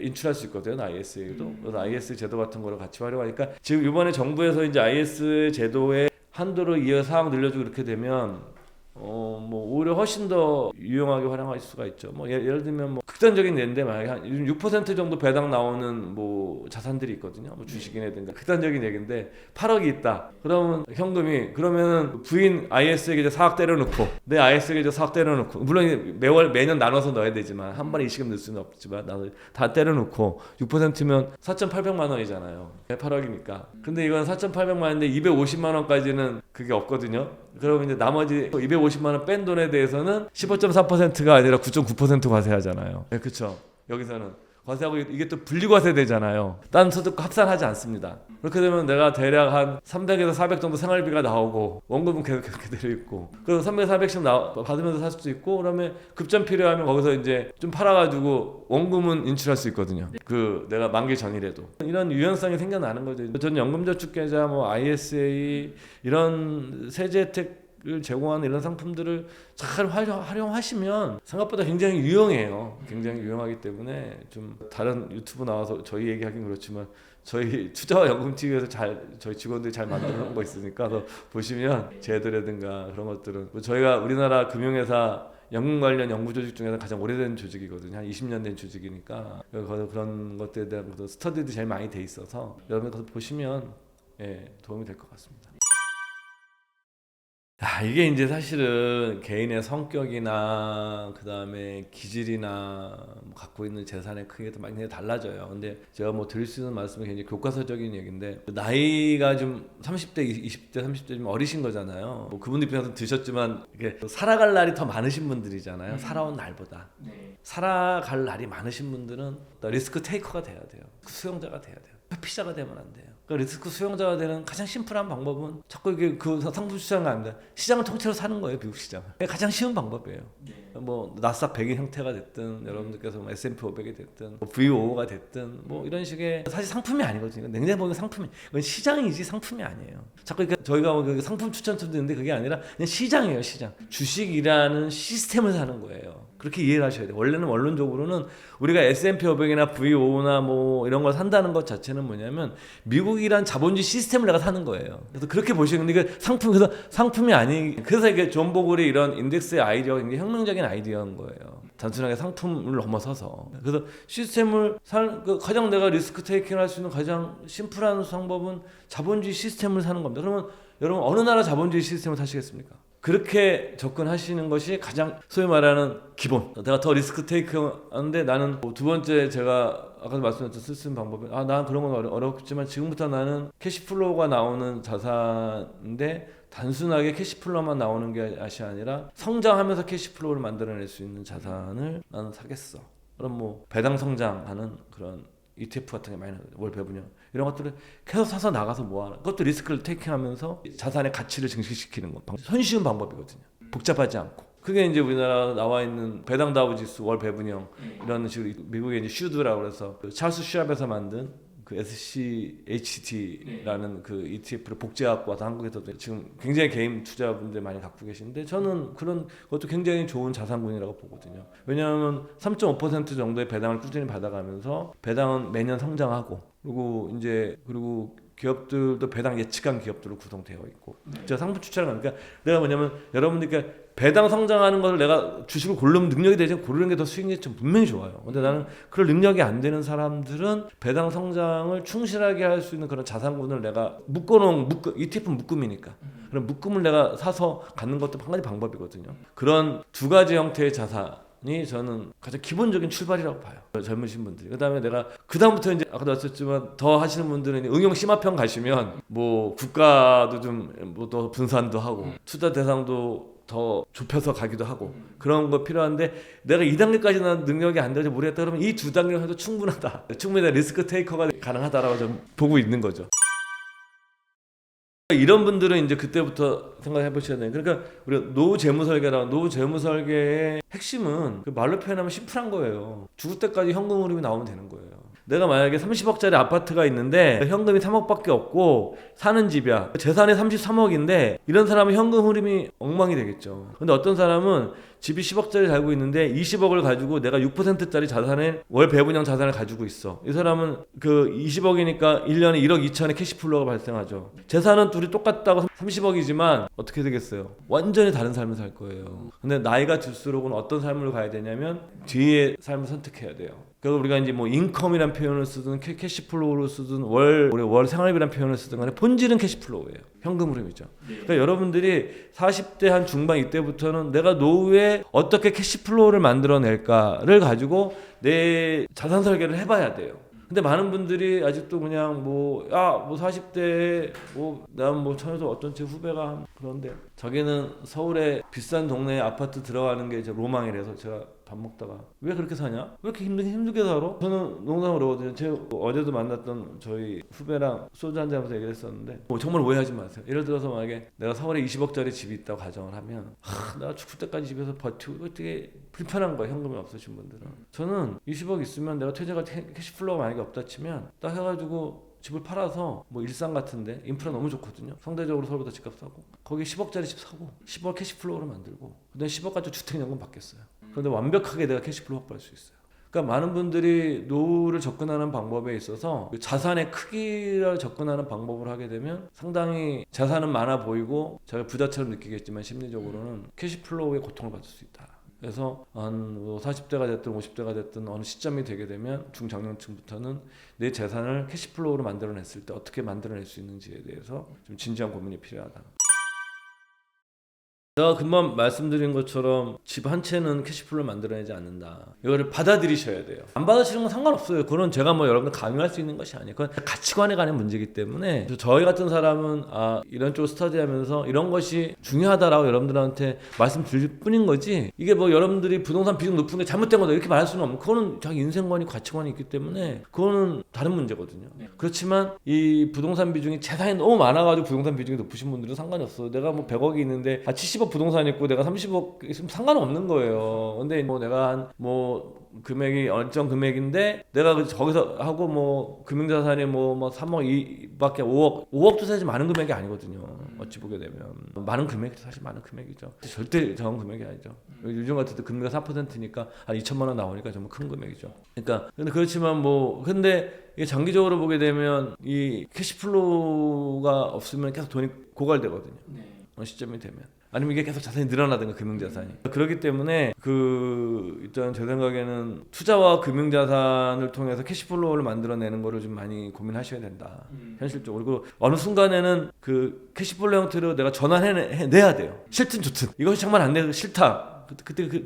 인출할 수 있거든요. ISA도. 그래서 ISA 제도 같은 거를 같이 활용하니까 지금 이번에 정부에서 이제 IS 제도의 한도를 이어 사항 늘려주고 그렇게 되면 뭐 오히려 훨씬 더 유용하게 활용할 수가 있죠. 뭐 예를 들면 뭐 극단적인 예인데 만약에 한 6% 정도 배당 나오는 뭐 자산들이 있거든요. 뭐 주식이라든가 극단적인 얘기인데 8억이 있다. 그러면 현금이 그러면 부인 IS 계좌 4억 때려놓고 내 IS 계좌 4억 때려놓고 물론 매년 나눠서 넣어야 되지만 한 번에 이시금 넣을 수는 없지만 나도 다 때려놓고 6%면 4,800만 원이잖아요. 8억이니까. 근데 이건 4,800만 원인데 250만 원까지는 그게 없거든요. 그러면 이제 나머지 250만 원 뺀 돈에 대해서는 15.4%가 아니라 9.9% 과세하잖아요. 네, 그렇죠. 여기서는 과세하고 이게 또 분리과세 되잖아요. 딴 소득과 합산하지 않습니다. 그렇게 되면 내가 대략 한 300에서 400 정도 생활비가 나오고 원금은 계속 그대로 있고 그럼 300, 400씩 받으면서 살 수도 있고 그러면 급전 필요하면 거기서 이제 좀 팔아가지고 원금은 인출할 수 있거든요. 그 내가 만기 전이라도 이런 유연성이 생겨나는 거죠. 저는 연금저축계좌, 뭐 ISA 이런 세제 혜택을 제공하는 이런 상품들을 잘 활용하시면 생각보다 굉장히 유용해요. 굉장히 유용하기 때문에 좀 다른 유튜브 나와서 저희 얘기하긴 그렇지만 저희 투자와 연금TV에서 저희 직원들이 잘 만들어 놓은 거 있으니까 보시면 제도라든가 그런 것들은 저희가 우리나라 금융회사 연금 관련 연구 조직 중에서 가장 오래된 조직이거든요. 한 20년 된 조직이니까 그런 것들에 대한 스터디도 제일 많이 돼 있어서 여러분 가서 보시면 도움이 될 것 같습니다. 이게 이제 사실은 개인의 성격이나 그 다음에 기질이나 갖고 있는 재산의 크기가 많이 달라져요. 근데 제가 뭐 드릴 수 있는 말씀은 굉장히 교과서적인 얘기인데 나이가 좀 30대, 20대, 30대 좀 어리신 거잖아요. 뭐 그분 입장에서 드셨지만 이게 살아갈 날이 더 많으신 분들이잖아요. 살아온 날보다. 살아갈 날이 많으신 분들은 리스크 테이커가 돼야 돼요. 수용자가 돼야 돼요. 회피자가 되면 안 돼요. 그러니까 리스크 수용자가 되는 가장 심플한 방법은 자꾸 이게 그 상품 시장이 아닙니다. 시장을 통째로 사는 거예요, 미국 시장. 가장 쉬운 방법이에요. 뭐 나스닥 100의 형태가 됐든 여러분들께서 뭐 S&P 500이 됐든 뭐 VOO가 됐든 뭐 이런 식의 사실 상품이 아니거든요. 냉정히 보면 상품이 이건 시장이지 상품이 아니에요. 자꾸 그러니까 저희가 뭐 상품 추천도 있는데 그게 아니라 그냥 시장이에요, 시장. 주식이라는 시스템을 사는 거예요. 그렇게 이해를 하셔야 돼요. 원래는 원론적으로는 우리가 S&P 500이나 VO나 뭐 이런 걸 산다는 것 자체는 뭐냐면 미국이란 자본주의 시스템을 내가 사는 거예요. 그래서 그렇게 보시는 이게 그래서 상품이 아니. 그래서 이게 존 보글이 이런 인덱스의 아이디어가 굉장히 혁명적인 아이디어인 거예요. 단순하게 상품을 넘어서서. 그래서 시스템을 가장 내가 리스크 테이킹을 할 수 있는 가장 심플한 방법은 자본주의 시스템을 사는 겁니다. 그러면 여러분 어느 나라 자본주의 시스템을 사시겠습니까? 그렇게 접근하시는 것이 가장 소위 말하는 기본. 내가 더 리스크 테이크 하는데 나는 두 번째 제가 아까도 말씀드렸던 쓸 방법이 난 그런 건 어렵지만 지금부터 나는 캐시플로우가 나오는 자산인데 단순하게 캐시플로우만 나오는 게 아니라 성장하면서 캐시플로우를 만들어낼 수 있는 자산을 나는 사겠어. 그럼 뭐 배당 성장하는 그런 ETF 같은 게 많이 나와요. 월 배분형 이런 것들을 계속 사서 나가서 모아라. 그것도 리스크를 테이킹하면서 자산의 가치를 증식시키는 건 손쉬운 방법이거든요. 복잡하지 않고. 그게 이제 우리나라 나와 있는 배당 다우 지수 월 배분형 이런 식으로 미국의 이제 슈드라고 그래서 그 찰스 슈왑에서 만든 그 SCHT라는 그 ETF를 복제하고 와서 한국에서도 지금 굉장히 개인 투자분들 많이 갖고 계신데 저는 그런 것도 굉장히 좋은 자산군이라고 보거든요. 왜냐하면 3.5% 정도의 배당을 꾸준히 받아가면서 배당은 매년 성장하고 그리고 기업들도 배당 예측한 기업들로 구성되어 있고 제가 상품 추천을 하니까 내가 뭐냐면 여러분들께 배당 성장하는 것을 내가 주식을 고르면 능력이 되지 고르는 게 더 수익률이 좀 분명히 좋아요. 근데 나는 그럴 능력이 안 되는 사람들은 배당 성장을 충실하게 할 수 있는 그런 자산군을 내가 ETF 묶음이니까 그런 묶음을 내가 사서 갖는 것도 한 가지 방법이거든요. 그런 두 가지 형태의 자산이 저는 가장 기본적인 출발이라고 봐요. 젊으신 분들이. 그다음에 내가 그다음부터 이제 아까도 왔었지만 더 하시는 분들은 응용 심화편 가시면 뭐 국가도 좀 뭐 더 분산도 하고 투자 대상도 더 좁혀서 가기도 하고 그런 거 필요한데 내가 2단계까지는 능력이 안 되지 모르겠다 그러면 이 두 단계를 해도 충분하다. 충분히 리스크 테이커가 가능하다라고 좀 보고 있는 거죠. 이런 분들은 이제 그때부터 생각해 보셔야 돼요. 그러니까 우리가 노후 재무 설계의 핵심은 그 말로 표현하면 심플한 거예요. 죽을 때까지 현금 흐름이 나오면 되는 거예요. 내가 만약에 30억짜리 아파트가 있는데 현금이 3억밖에 없고 사는 집이야. 재산이 33억인데 이런 사람은 현금 흐름이 엉망이 되겠죠. 근데 어떤 사람은 집이 10억짜리 살고 있는데 20억을 가지고 내가 6%짜리 자산을 월 배분형 자산을 가지고 있어. 이 사람은 그 20억이니까 1년에 1억 2천의 캐시플로우가 발생하죠. 재산은 둘이 똑같다고 30억이지만 어떻게 되겠어요? 완전히 다른 삶을 살 거예요. 근데 나이가 들수록은 어떤 삶을 가야 되냐면 뒤에 삶을 선택해야 돼요. 그래서 우리가 이제 뭐 인컴이란 표현을 쓰든 캐시플로우로 쓰든 월 생활비란 표현을 쓰든 간에 본질은 캐시플로우예요. 현금 흐름이죠. 그러니까 여러분들이 40대 한 중반 이때부터는 내가 노후에 어떻게 캐시플로우를 만들어낼까를 가지고 내 자산 설계를 해봐야 돼요. 근데 많은 분들이 아직도 그냥 뭐 40대에 난 전에도 어떤 제 후배가 그런데 자기는 서울에 비싼 동네에 아파트 들어가는 게 이제 로망이라서 제가 밥 먹다가 왜 그렇게 사냐? 왜 이렇게 힘들게 살아? 저는 농담으로 그러거든요. 제가 어제도 만났던 저희 후배랑 소주 한잔 하면서 얘기를 했었는데 정말 오해하지 마세요. 예를 들어서 만약에 내가 서울에 20억짜리 집이 있다고 가정을 하면 내가 죽을 때까지 집에서 버티고 되게 불편한 거야. 현금이 없으신 분들은. 저는 20억 있으면 내가 퇴직할 캐시플로우가 만약에 없다 치면 딱 해가지고 집을 팔아서 뭐 일산 같은데 인프라 너무 좋거든요. 상대적으로 서울보다 집값 싸고 거기 10억짜리 집 사고 10억 캐시플로우를 만들고 그다음에 10억 가지고 주택연금 받겠어요. 그런데 완벽하게 내가 캐시플로우 확보할 수 있어요. 그러니까 많은 분들이 노후를 접근하는 방법에 있어서 자산의 크기를 접근하는 방법을 하게 되면 상당히 자산은 많아 보이고 자기가 부자처럼 느끼겠지만 심리적으로는 캐시플로우의 고통을 받을 수 있다. 그래서 한 40대가 됐든 50대가 됐든 어느 시점이 되게 되면 중장년층부터는 내 재산을 캐시플로우로 만들어냈을 때 어떻게 만들어낼 수 있는지에 대해서 좀 진지한 고민이 필요하다. 제가 금방 말씀드린 것처럼 집 한 채는 캐시플로우를 만들어내지 않는다. 이거를 받아들이셔야 돼요. 안 받아들이는 건 상관없어요. 그건 제가 여러분들 강요할 수 있는 것이 아니에요. 그건 가치관에 관한 문제이기 때문에 저희 같은 사람은 이런 쪽을 스터디하면서 이런 것이 중요하다라고 여러분들한테 말씀드릴 뿐인 거지 이게 여러분들이 부동산 비중 높은 게 잘못된 거다 이렇게 말할 수는 없는 그거는 자기 인생관이 가치관이 있기 때문에 그거는 다른 문제거든요. 그렇지만 이 부동산 비중이 재산이 너무 많아가지고 부동산 비중이 높으신 분들은 상관이 없어요. 내가 100억이 있는데 70억 부동산 있고 내가 30억 있으면 상관없는 거예요. 근데 내가 금액이 일정 금액인데 내가 저기서 하고 금융자산이 3억 2밖에 5억도 사실 많은 금액이 아니거든요. 어찌 보게 되면 많은 금액이 사실 많은 금액이죠. 절대 적은 금액이 아니죠. 요즘 같은 때 금리가 4%니까 한 2천만 원 나오니까 정말 큰 금액이죠. 그러니까 근데 그렇지만 근데 이게 장기적으로 보게 되면 이 캐시플로우가 없으면 계속 돈이 고갈되거든요. 어느 시점이 되면. 아니면 이게 계속 자산이 늘어나든가 금융자산이 그렇기 때문에 일단 제 생각에는 투자와 금융자산을 통해서 캐시플로우를 만들어내는 거를 좀 많이 고민하셔야 된다. 현실적으로. 그리고 어느 순간에는 그 캐시플로우 형태로 내가 전환해내야 돼요. 싫든 좋든 이것이 정말 안 돼도 싫다.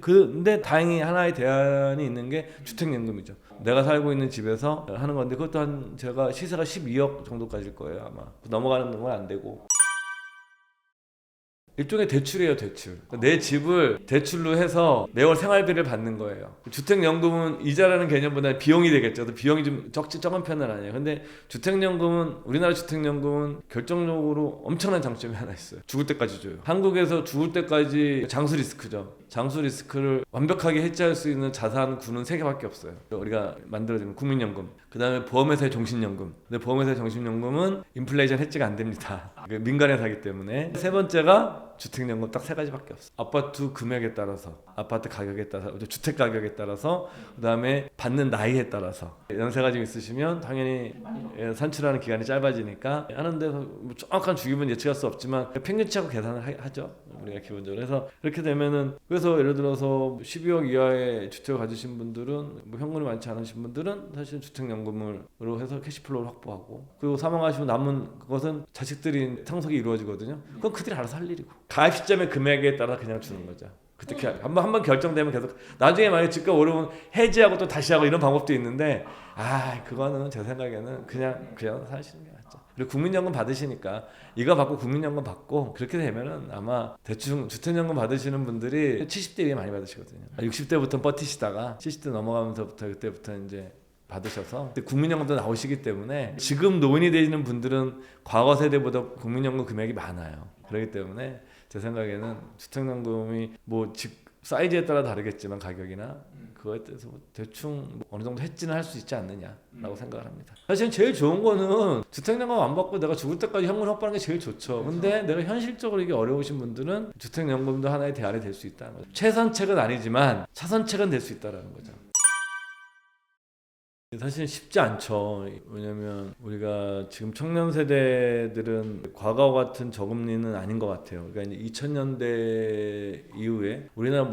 근데 다행히 하나의 대안이 있는 게 주택연금이죠. 내가 살고 있는 집에서 하는 건데 그것도 제가 시세가 12억 정도까지일 거예요 아마. 넘어가는 건 안 되고. 일종의 대출이에요, 대출. 내 집을 대출로 해서 매월 생활비를 받는 거예요. 주택연금은 이자라는 개념보다 비용이 되겠죠. 비용이 좀 적은 편은 아니에요. 근데 우리나라 주택연금은 결정적으로 엄청난 장점이 하나 있어요. 죽을 때까지 줘요. 한국에서 죽을 때까지 장수 리스크죠. 장수 리스크를 완벽하게 해지할 수 있는 자산군은 세 개밖에 없어요. 우리가 만들어지는 국민연금, 그 다음에 보험회사의 종신연금. 근데 보험회사의 종신연금은 인플레이션 해지가 안 됩니다. 민간회사이기 때문에. 세 번째가 주택연금, 딱 세 가지밖에 없어. 아파트 금액에 따라서, 아파트 가격에 따라서, 주택 가격에 따라서, 그 다음에 받는 나이에 따라서 연세가 좀 있으시면 당연히 산출하는 기간이 짧아지니까 하는 데서 뭐 정확한 주기분 예측할 수 없지만 평균치하고 계산을 하죠, 우리가 기본적으로. 그래서 이렇게 되면은, 그래서 예를 들어서 12억 이하의 주택을 가지신 분들은, 뭐 현금이 많지 않으신 분들은 사실 주택연금으로 해서 캐시플로우를 확보하고, 그리고 사망하시면 남은 그것은 자식들이 상속이 이루어지거든요. 그건 그들이 알아서 할 일이고, 가입 시점의 금액에 따라 그냥 주는 거죠. 그때 한번 결정되면 계속, 나중에 만약에 집값 오르면 해지하고 또 다시 하고 이런 방법도 있는데, 그거는 제 생각에는 그냥 사시는 게 낫죠. 그리고 국민연금 받으시니까 이거 받고 국민연금 받고 그렇게 되면은 아마 대충 주택연금 받으시는 분들이 70대 이후에 많이 받으시거든요. 60대부터 버티시다가 70대 넘어가면서부터 그때부터 이제 받으셔서 국민연금도 나오시기 때문에, 지금 노인이 되시는 분들은 과거 세대보다 국민연금 금액이 많아요. 그렇기 때문에 제 생각에는 주택연금이 뭐 집 사이즈에 따라 다르겠지만 가격이나 그거에 대해서 대충 어느 정도 해지는 할 수 있지 않느냐라고 생각을 합니다. 사실 제일 좋은 거는 주택연금 안 받고 내가 죽을 때까지 현금을 확보하는 게 제일 좋죠. 근데 내가 현실적으로 이게 어려우신 분들은 주택연금도 하나의 대안이 될 수 있다는 거죠. 최선책은 아니지만 차선책은 될 수 있다는 거죠. 사실 쉽지 않죠. 왜냐면 우리가 지금 청년 세대들은 과거와 같은 저금리는 아닌 것 같아요. 그러니까 이제 2000년대 이후에 우리나라는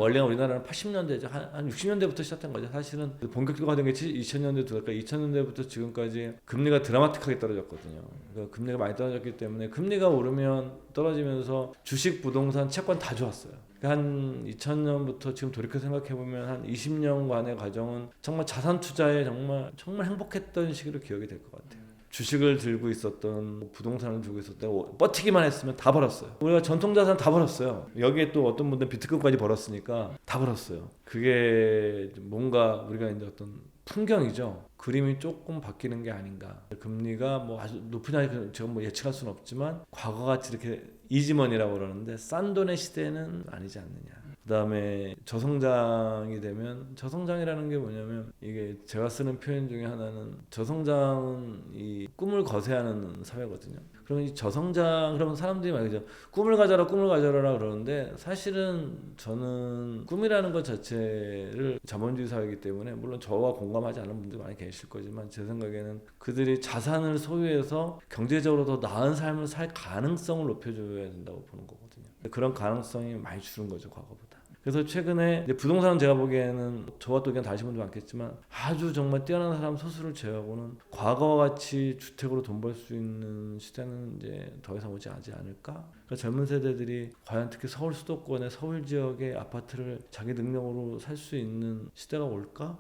80년대죠. 한 60년대부터 시작한 거죠. 사실은 본격적으로 된 게 2000년대 들어니까 2000년대부터 지금까지 금리가 드라마틱하게 떨어졌거든요. 그러니까 금리가 많이 떨어졌기 때문에, 금리가 오르면 떨어지면서 주식, 부동산, 채권 다 좋았어요. 한 2000년부터 지금 돌이켜 생각해보면 한 20년간의 과정은 정말 자산 투자에 정말 행복했던 시기로 기억이 될 것 같아요. 주식을 들고 있었던, 부동산을 들고 있었던, 버티기만 했으면 다 벌었어요. 우리가 전통자산 다 벌었어요. 여기에 또 어떤 분들은 비트코인까지 벌었으니까 다 벌었어요. 그게 뭔가 우리가 이제 어떤 풍경이죠. 그림이 조금 바뀌는 게 아닌가. 금리가 뭐 아주 높으냐 제가 뭐 예측할 수는 없지만, 과거같이 이렇게 이지머니라고 그러는데 싼 돈의 시대는 아니지 않느냐. 그 다음에 저성장이 되면, 저성장이라는 게 뭐냐면, 이게 제가 쓰는 표현 중에 하나는, 저성장은 이 꿈을 거세하는 사회거든요. 그러면 이 저성장, 그러면 사람들이 말이죠, 꿈을 가져라 그러는데, 사실은 저는 꿈이라는 것 자체를 자본주의 사회이기 때문에, 물론 저와 공감하지 않는 분들이 많이 계실 거지만, 제 생각에는 그들이 자산을 소유해서 경제적으로 더 나은 삶을 살 가능성을 높여줘야 된다고 보는 거거든요. 그런 가능성이 많이 줄은 거죠, 과거보다. 그래서 최근에 이제 부동산은 제가 보기에는, 저와 또 의견 다르신 분도 많겠지만, 아주 정말 뛰어난 사람 소수를 제외하고는 과거와 같이 주택으로 돈 벌 수 있는 시대는 이제 더 이상 오지 않을까? 그러니까 젊은 세대들이 과연 특히 서울 수도권의 서울 지역의 아파트를 자기 능력으로 살 수 있는 시대가 올까?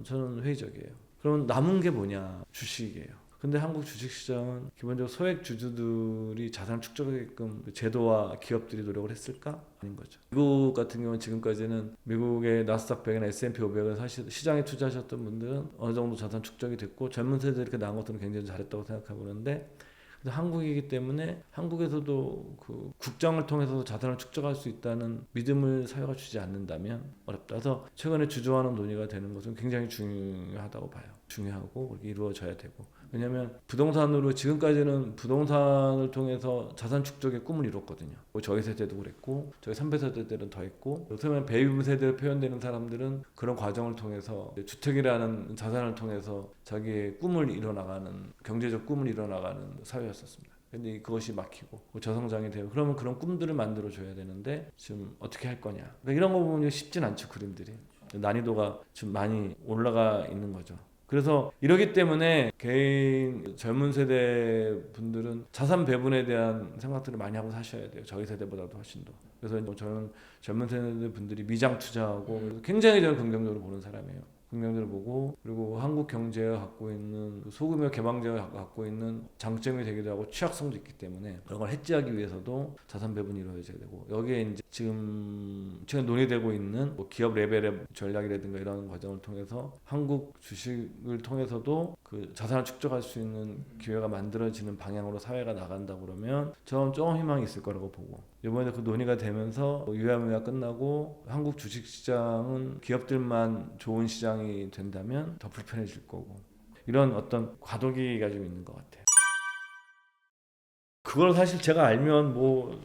저는 회의적이에요. 그러면 남은 게 뭐냐? 주식이에요. 근데 한국 주식시장은 기본적으로 소액 주주들이 자산을 축적하게끔 제도와 기업들이 노력을 했을까? 아닌 거죠. 미국 같은 경우는 지금까지는 미국의 나스닥 100이나 S&P 500을 사실 시장에 투자하셨던 분들은 어느 정도 자산 축적이 됐고, 젊은 세대들이 이렇게 나온 것들은 굉장히 잘했다고 생각해보는데, 한국이기 때문에 한국에서도 그 국장을 통해서 자산을 축적할 수 있다는 믿음을 사회가 주지 않는다면 어렵다. 그래서 최근에 주저하는 논의가 되는 것은 굉장히 중요하다고 봐요. 중요하고 이루어져야 되고. 왜냐하면 부동산으로, 지금까지는 부동산을 통해서 자산 축적의 꿈을 이뤘거든요. 저희 세대도 그랬고, 저희 선배 세대들은 더 했고, 요즘에 베이비 세대로 표현되는 사람들은 그런 과정을 통해서 주택이라는 자산을 통해서 자기의 꿈을 이뤄나가는, 경제적 꿈을 이뤄나가는 사회였었습니다. 근데 그것이 막히고 저성장이 되고, 그러면 그런 꿈들을 만들어줘야 되는데 지금 어떻게 할 거냐. 그러니까 이런 거 보면 쉽진 않죠. 그림들이 난이도가 좀 많이 올라가 있는 거죠. 그래서 이러기 때문에 개인 젊은 세대 분들은 자산 배분에 대한 생각들을 많이 하고 사셔야 돼요. 저희 세대보다도 훨씬 더. 그래서 저는 젊은 세대 분들이 미장 투자하고 굉장히 저는 긍정적으로 보는 사람이에요. 긍정적으로 보고, 그리고 한국 경제가 갖고 있는 소규모 개방제가 갖고 있는 장점이 되기도 하고 취약성도 있기 때문에, 그런 걸 해지하기 위해서도 자산 배분이 이루어져야 되고, 여기에 이제 지금 최근 논의되고 있는 뭐 기업 레벨의 전략이라든가 이런 과정을 통해서 한국 주식을 통해서도 그 자산을 축적할 수 있는 기회가 만들어지는 방향으로 사회가 나간다 그러면 저는 조금 희망이 있을 거라고 보고, 이번에 그 논의가 되면서 유야무야 끝나고 한국 주식시장은 기업들만 좋은 시장이 된다면 더 불편해질 거고, 이런 어떤 과도기가 좀 있는 것 같아요. 그걸 사실 제가 알면 뭐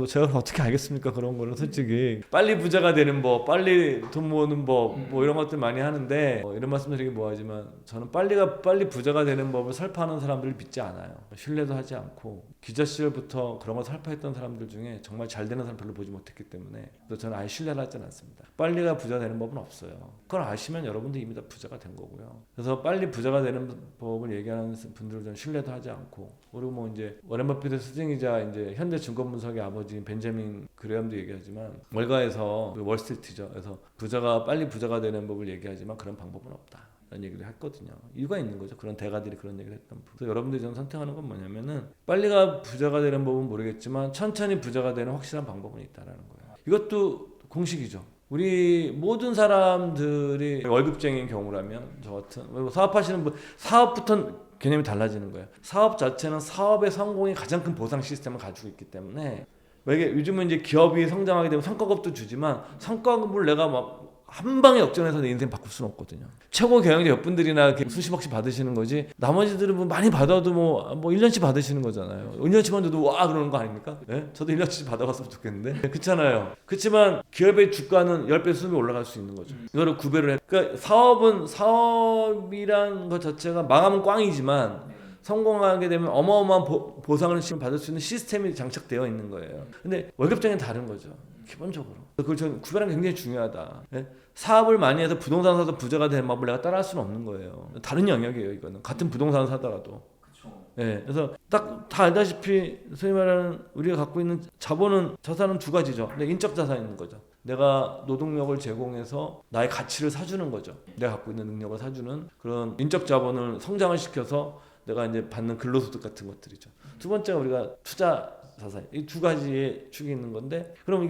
제가 어떻게 알겠습니까? 그런 거는 솔직히 빨리 부자가 되는 법, 빨리 돈 모으는 법, 뭐 이런 것들 많이 하는데 이런 말씀드리기 뭐하지만 저는 빨리 부자가 되는 법을 설파하는 사람들을 믿지 않아요. 신뢰도 하지 않고 기자 시절부터 그런 걸 설파했던 사람들 중에 정말 잘 되는 사람 별로 보지 못했기 때문에 저는 아예 신뢰를 하지 않습니다. 빨리가 부자 되는 법은 없어요. 그걸 아시면 여러분들 이미 다 부자가 된 거고요. 그래서 빨리 부자가 되는 법을 얘기하는 분들을 저는 신뢰도 하지 않고, 그리고 뭐 이제 워렌 버핏의 스승이자 이제 현대 증권분석의 아버지인 벤자민 그레엄도 얘기하지만 월가에서 월스트리트죠. 그래서 빨리 부자가 되는 법을 얘기하지만 그런 방법은 없다. 라는 얘기를 했거든요. 이유가 있는 거죠. 그런 대가들이 그런 얘기를 했던. 그래서 여러분들이 저는 선택하는 건 뭐냐면은 빨리가 부자가 되는 법은 모르겠지만 천천히 부자가 되는 확실한 방법은 있다라는 거예요. 이것도 공식이죠. 우리 모든 사람들이 월급쟁이인 경우라면 저 같은 사업하시는 분, 사업부터 개념이 달라지는 거예요. 사업 자체는 사업의 성공이 가장 큰 보상 시스템을 가지고 있기 때문에, 왜 요즘은 이제 기업이 성장하게 되면 성과급도 주지만 성과급을 내가 막 한 방에 역전해서 내 인생 바꿀 수는 없거든요. 최고 경영자 몇 분들이나 수십억씩 받으시는 거지, 나머지들은 뭐 많이 받아도 뭐 1년치 받으시는 거잖아요. 1년치만 줘도 와 그러는 거 아닙니까? 네? 저도 1년치 받아봤으면 좋겠는데. 그렇잖아요. 그렇지만 기업의 주가는 10배, 20배 올라갈 수 있는 거죠. 이거를 9배를 해. 그러니까 사업이란 것 자체가 망하면 꽝이지만 성공하게 되면 어마어마한 보상을 받을 수 있는 시스템이 장착되어 있는 거예요. 근데 월급쟁이는 다른 거죠. 기본적으로. 그걸 저는 구별하는 게 굉장히 중요하다. 예? 사업을 많이 해서 부동산 사서 부자가 되는 법을 내가 따라할 수는 없는 거예요. 다른 영역이에요, 이거는. 같은 부동산 사더라도. 예, 그래서 딱 다 알다시피 소위 말하는 우리가 갖고 있는 자산은 두 가지죠. 근데 인적 자산이 있는 거죠. 내가 노동력을 제공해서 나의 가치를 사주는 거죠. 내가 갖고 있는 능력을 사주는 그런 인적 자본을 성장을 시켜서 내가 이제 받는 근로소득 같은 것들이죠. 두 번째가 우리가 투자 자산, 이 두 가지의 축이 있는 건데, 그럼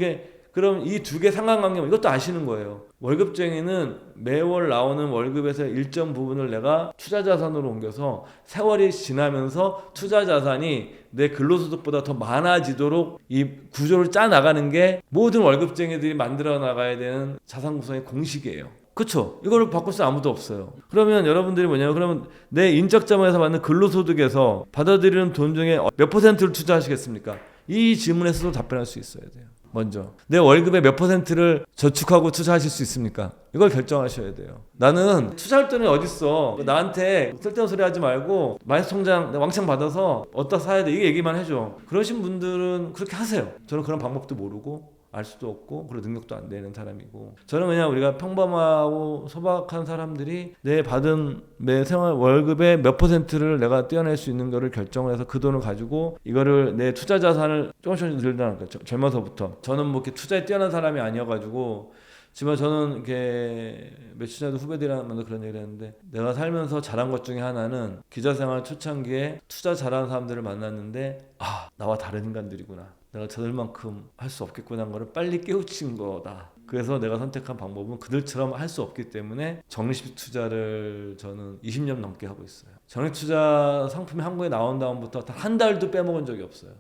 이 두 개 상관관계면 이것도 아시는 거예요. 월급쟁이는 매월 나오는 월급에서 일정 부분을 내가 투자 자산으로 옮겨서 세월이 지나면서 투자 자산이 내 근로소득보다 더 많아지도록 이 구조를 짜 나가는 게 모든 월급쟁이들이 만들어 나가야 되는 자산 구성의 공식이에요. 그렇죠. 이거를 바꿀 수 아무도 없어요. 그러면 여러분들이 뭐냐면, 그러면 내 인적 자본에서 받는 근로소득에서 받아들이는 돈 중에 몇 퍼센트를 투자하시겠습니까? 이 질문에서도 답변할 수 있어야 돼요. 먼저 내 월급의 몇 퍼센트를 저축하고 투자하실 수 있습니까? 이걸 결정하셔야 돼요. 나는 투자할 돈이 어딨어, 나한테 쓸데없는 소리 하지 말고 마이너스 통장 왕창 받아서 어디다 사야 돼, 이 얘기만 해줘. 그러신 분들은 그렇게 하세요. 저는 그런 방법도 모르고 알 수도 없고 그런 능력도 안 되는 사람이고, 저는 그냥 우리가 평범하고 소박한 사람들이 내 받은 매 생활 월급의 몇 퍼센트를 내가 떼어낼 수 있는 거를 결정을 해서 그 돈을 가지고 이거를 내 투자 자산을 조금씩 늘려나가는 거죠. 젊어서부터. 저는 뭐 이렇게 투자에 뛰어난 사람이 아니어가지고, 지만 저는 이렇게 며칠 전에도 후배들이랑 만나 그런 얘기를 했는데, 내가 살면서 잘한 것 중에 하나는 기자생활 초창기에 투자 잘하는 사람들을 만났는데, 나와 다른 인간들이구나, 내가 저들만큼 할 수 없겠구나 하는 거를 빨리 깨우친 거다. 그래서 내가 선택한 방법은 그들처럼 할 수 없기 때문에 적립식 투자를 저는 20년 넘게 하고 있어요. 적립투자 상품이 한국에 나온 다음부터 한 달도 빼먹은 적이 없어요.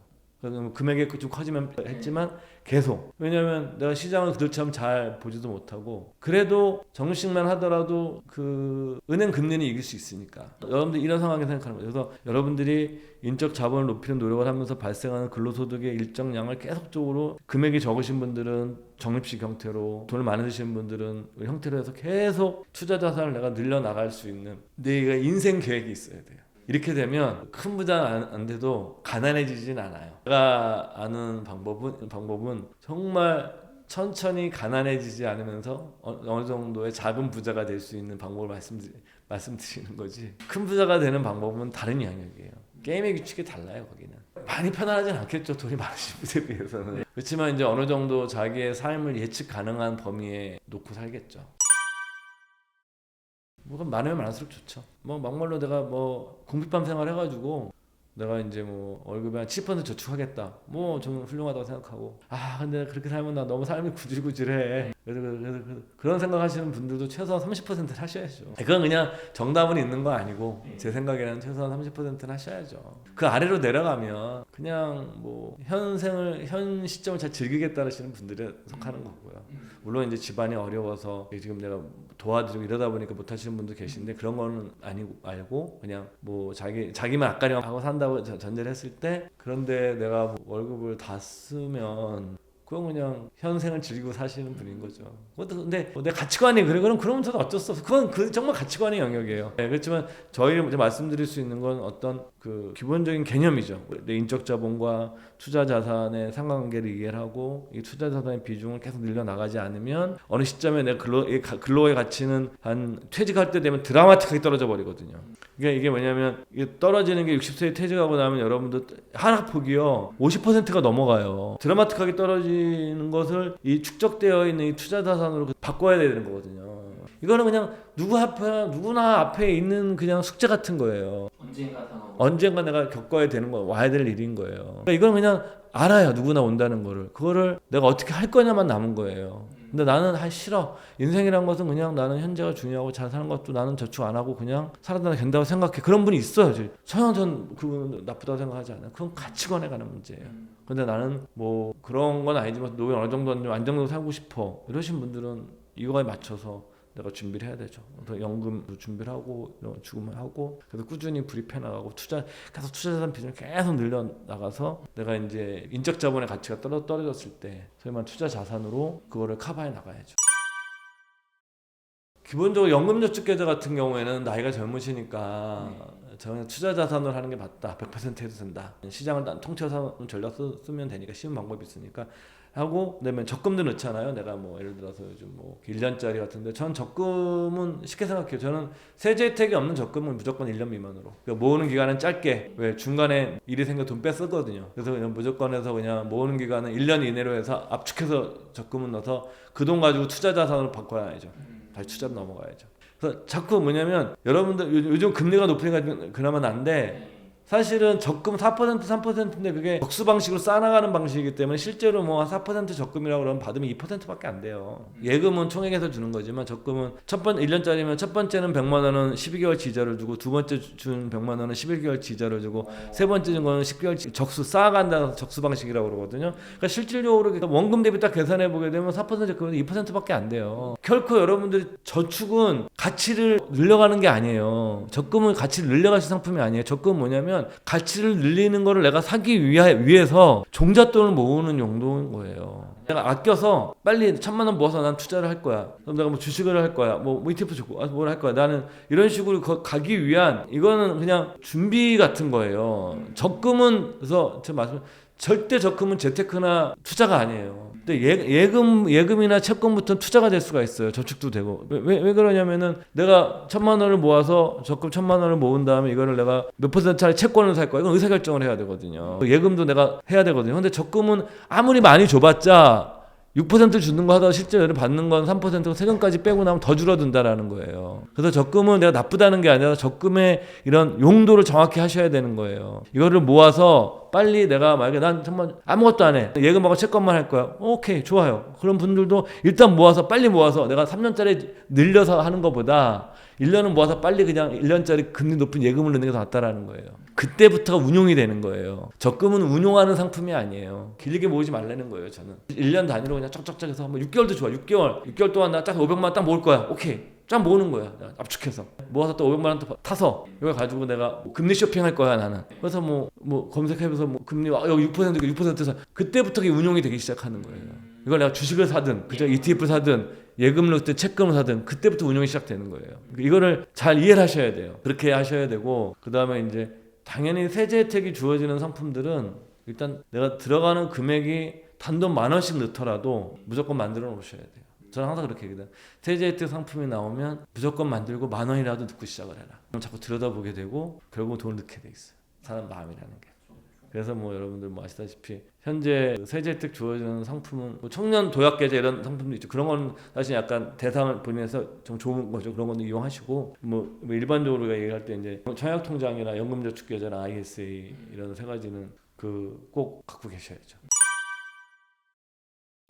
금액이 좀 커지면 했지만 계속. 왜냐하면 내가 시장을 그들처럼 잘 보지도 못하고, 그래도 정식만 하더라도 그 은행 금리는 이길 수 있으니까. 여러분들 이런 상황에 생각하는 거죠. 그래서 여러분들이 인적 자본을 높이는 노력을 하면서 발생하는 근로소득의 일정량을 계속적으로, 금액이 적으신 분들은 적립식 형태로, 돈을 많이 드시는 분들은 형태로 해서 계속 투자 자산을 내가 늘려나갈 수 있는 내가 인생 계획이 있어야 돼요. 이렇게 되면 큰 부자는 안 돼도 가난해지진 않아요. 제가 아는 방법은 정말 천천히 가난해지지 않으면서 어느 정도의 작은 부자가 될 수 있는 방법을 말씀드리는 거지, 큰 부자가 되는 방법은 다른 영역이에요. 게임의 규칙이 달라요. 거기는 많이 편안하진 않겠죠, 돈이 많으신 분에 비해서는. 그렇지만 이제 어느 정도 자기의 삶을 예측 가능한 범위에 놓고 살겠죠. 뭐가 많으면 많을수록 좋죠. 뭐 막말로 내가 뭐 공깃밥 생활 해가지고 내가 이제 뭐 월급에 한 7% 저축하겠다. 뭐 좀 훌륭하다고 생각하고 근데 그렇게 살면 나 너무 삶이 구질구질해. 그래서 그런 생각하시는 분들도 최소한 30%를 하셔야죠. 그건 그냥 정답은 있는 거 아니고 제 생각에는 최소한 30%는 하셔야죠. 그 아래로 내려가면 그냥 뭐 현 시점을 잘 즐기겠다는 분들에 속하는 거고요. 물론 이제 집안이 어려워서 지금 내가 도와드리고 이러다 보니까 못 하시는 분도 계신데 그런 거는 아니고 말고 그냥 뭐 자기만 앞가림 하고 산다고 전제를 했을 때 그런데 내가 뭐 월급을 다 쓰면 그건 그냥 현생을 즐기고 사시는 분인 거죠. 근데 내 가치관이 그래 그러면 저도 어쩔 수 없어. 그건 정말 가치관의 영역이에요. 네, 그렇지만 저희 말씀드릴 수 있는 건 어떤 그 기본적인 개념이죠. 내 인적 자본과 투자 자산의 상관관계를 이해를 하고 이 투자 자산의 비중을 계속 늘려 나가지 않으면 어느 시점에 내가 근로의 가치는 한 퇴직할 때 되면 드라마틱하게 떨어져 버리거든요. 그러니까 이게 뭐냐면 이게 떨어지는 게 60세에 퇴직하고 나면 여러분들 하락폭이요 50%가 넘어가요. 드라마틱하게 떨어지는 것을 이 축적되어 있는 이 투자 자산으로 바꿔야 되는 거거든요. 이거는 그냥 누구나 앞에 있는 그냥 숙제 같은 거예요. 언젠가 내가 겪어야 되는 거 와야 될 일인 거예요. 그러니까 이건 그냥 알아요. 누구나 온다는 거를. 그거를 내가 어떻게 할 거냐만 남은 거예요. 근데 나는 싫어. 인생이란 것은 그냥 나는 현재가 중요하고 잘 사는 것도 나는 저축 안 하고 그냥 살아도 된다고 생각해. 그런 분이 있어요. 전 그분 나쁘다고 생각하지 않아요. 그건 가치관에 관한 문제예요. 근데 나는 뭐 그런 건 아니지만 노후에 어느 정도는 좀 안정적으로 살고 싶어. 이러신 분들은 이거에 맞춰서 내가 준비를 해야 되죠. 연금 준비를 하고 주금을 하고 그래서 꾸준히 불입해 나가고 계속 투자 자산 비중을 계속 늘려 나가서 내가 이제 인적 자본의 가치가 떨어졌을 때 소위 말하는 투자 자산으로 그거를 커버해 나가야죠. 기본적으로 연금저축계좌 같은 경우에는 나이가 젊으시니까 저는 투자 자산을 하는 게 맞다. 100% 해도 된다. 시장을 통째로 전략 쓰면 되니까 쉬운 방법이 있으니까 하고 그다음에 적금도 넣잖아요. 내가 뭐 예를 들어서 요즘 뭐 1년짜리 같은데 전 적금은 쉽게 생각해요. 저는 세제 혜택이 없는 적금은 무조건 1년 미만으로. 그러니까 모으는 기간은 짧게. 왜 중간에 일이 생겨 돈 빼쓰거든요. 그래서 그냥 무조건 해서 그냥 모으는 기간은 1년 이내로 해서 압축해서 적금은 넣어서 그 돈 가지고 투자 자산으로 바꿔야죠. 다시 투자로 넘어가야죠. 그래서 자꾸 뭐냐면 여러분들 요즘 금리가 높으니까 그나마 난데 사실은 적금 4% 3%인데 그게 적수 방식으로 쌓아나가는 방식이기 때문에 실제로 뭐 4% 적금이라고 그러면 받으면 2%밖에 안 돼요. 예금은 총액에서 주는 거지만 적금은 1년짜리면 첫 번째는 100만 원은 12개월 지자를 주고 두 번째 준 100만 원은 11개월 지자를 주고 세 번째 준 거는 10개월 적수 쌓아간다는 적수 방식이라고 그러거든요. 그러니까 실질적으로 원금 대비 딱 계산해 보게 되면 4% 적금은 2%밖에 안 돼요. 결코 여러분들이 저축은 가치를 늘려가는 게 아니에요. 적금은 가치를 늘려가실 상품이 아니에요. 적금은 뭐냐면 가치를 늘리는 거를 내가 사기 위해서 종잣돈을 모으는 용도인 거예요. 내가 아껴서 빨리 1,000만 원 모아서 난 투자를 할 거야. 그럼 내가 뭐 주식을 할 거야. 뭐 ETF 좋고 뭘 할 거야. 나는 이런 식으로 가기 위한 이거는 그냥 준비 같은 거예요. 적금은 그래서 제가 말씀 절대 적금은 재테크나 투자가 아니에요. 근데 예금이나 채권부터는 투자가 될 수가 있어요. 저축도 되고. 왜 그러냐면은 내가 1,000만 원을 모아서 적금 1,000만 원을 모은 다음에 이거를 내가 몇 %짜리 채권을 살 거야. 이건 의사결정을 해야 되거든요. 예금도 내가 해야 되거든요. 근데 적금은 아무리 많이 줘봤자 6% 주는 거 하다가 실제로 받는 건 3%고 세금까지 빼고 나면 더 줄어든다라는 거예요. 그래서 적금은 내가 나쁘다는 게 아니라 적금의 이런 용도를 정확히 하셔야 되는 거예요. 이거를 모아서 빨리 내가 만약에 난 정말 아무것도 안 해. 예금하고 채권만 할 거야. 오케이, 좋아요. 그런 분들도 일단 모아서 빨리 모아서 내가 3년짜리 늘려서 하는 것보다 1년은 모아서 빨리 그냥 1년짜리 금리 높은 예금을 넣는 게 더 낫다라는 거예요. 그때부터가 운용이 되는 거예요. 적금은 운용하는 상품이 아니에요. 길게 모으지 말라는 거예요. 저는 1년 단위로 그냥 쫙쫙쫙 해서 뭐 6개월도 좋아. 6개월 동안 나 딱 500만 원 딱 모을 거야. 오케이. 쫙 모으는 거야. 압축해서 모아서 또 500만 원 더 타서 이걸 가지고 내가 금리 쇼핑할 거야 나는. 그래서 뭐 검색해서 뭐 금리 여기 6%고 6%서 그때부터 운용이 되기 시작하는 거예요. 이걸 내가 주식을 사든 그저 ETF를 사든 예금을 넣든 채권을 사든 그때부터 운용이 시작되는 거예요. 이거를 잘 이해를 하셔야 돼요. 그렇게 하셔야 되고 그 다음에 이제 당연히 세제 혜택이 주어지는 상품들은 일단 내가 들어가는 금액이 단돈 10,000원씩 넣더라도 무조건 만들어 놓으셔야 돼요. 저는 항상 그렇게 얘기해요. 세제 혜택 상품이 나오면 무조건 만들고 10,000원이라도 넣고 시작을 해라. 그럼 자꾸 들여다보게 되고 결국 돈을 넣게 돼 있어요. 사람 마음이라는 게. 그래서 뭐 여러분들 뭐 아시다시피 현재 세제 혜택 주어지는 상품은 뭐 청년 도약 계좌 이런 상품도 있죠. 그런 건 사실 약간 대상을 보면서 좀 좋은 거죠. 그런 건 이용하시고 뭐 일반적으로 우리가 얘기할 때 이제 청약 통장이나 연금저축 계좌나 ISA 이런 세 가지는 그 꼭 갖고 계셔야죠.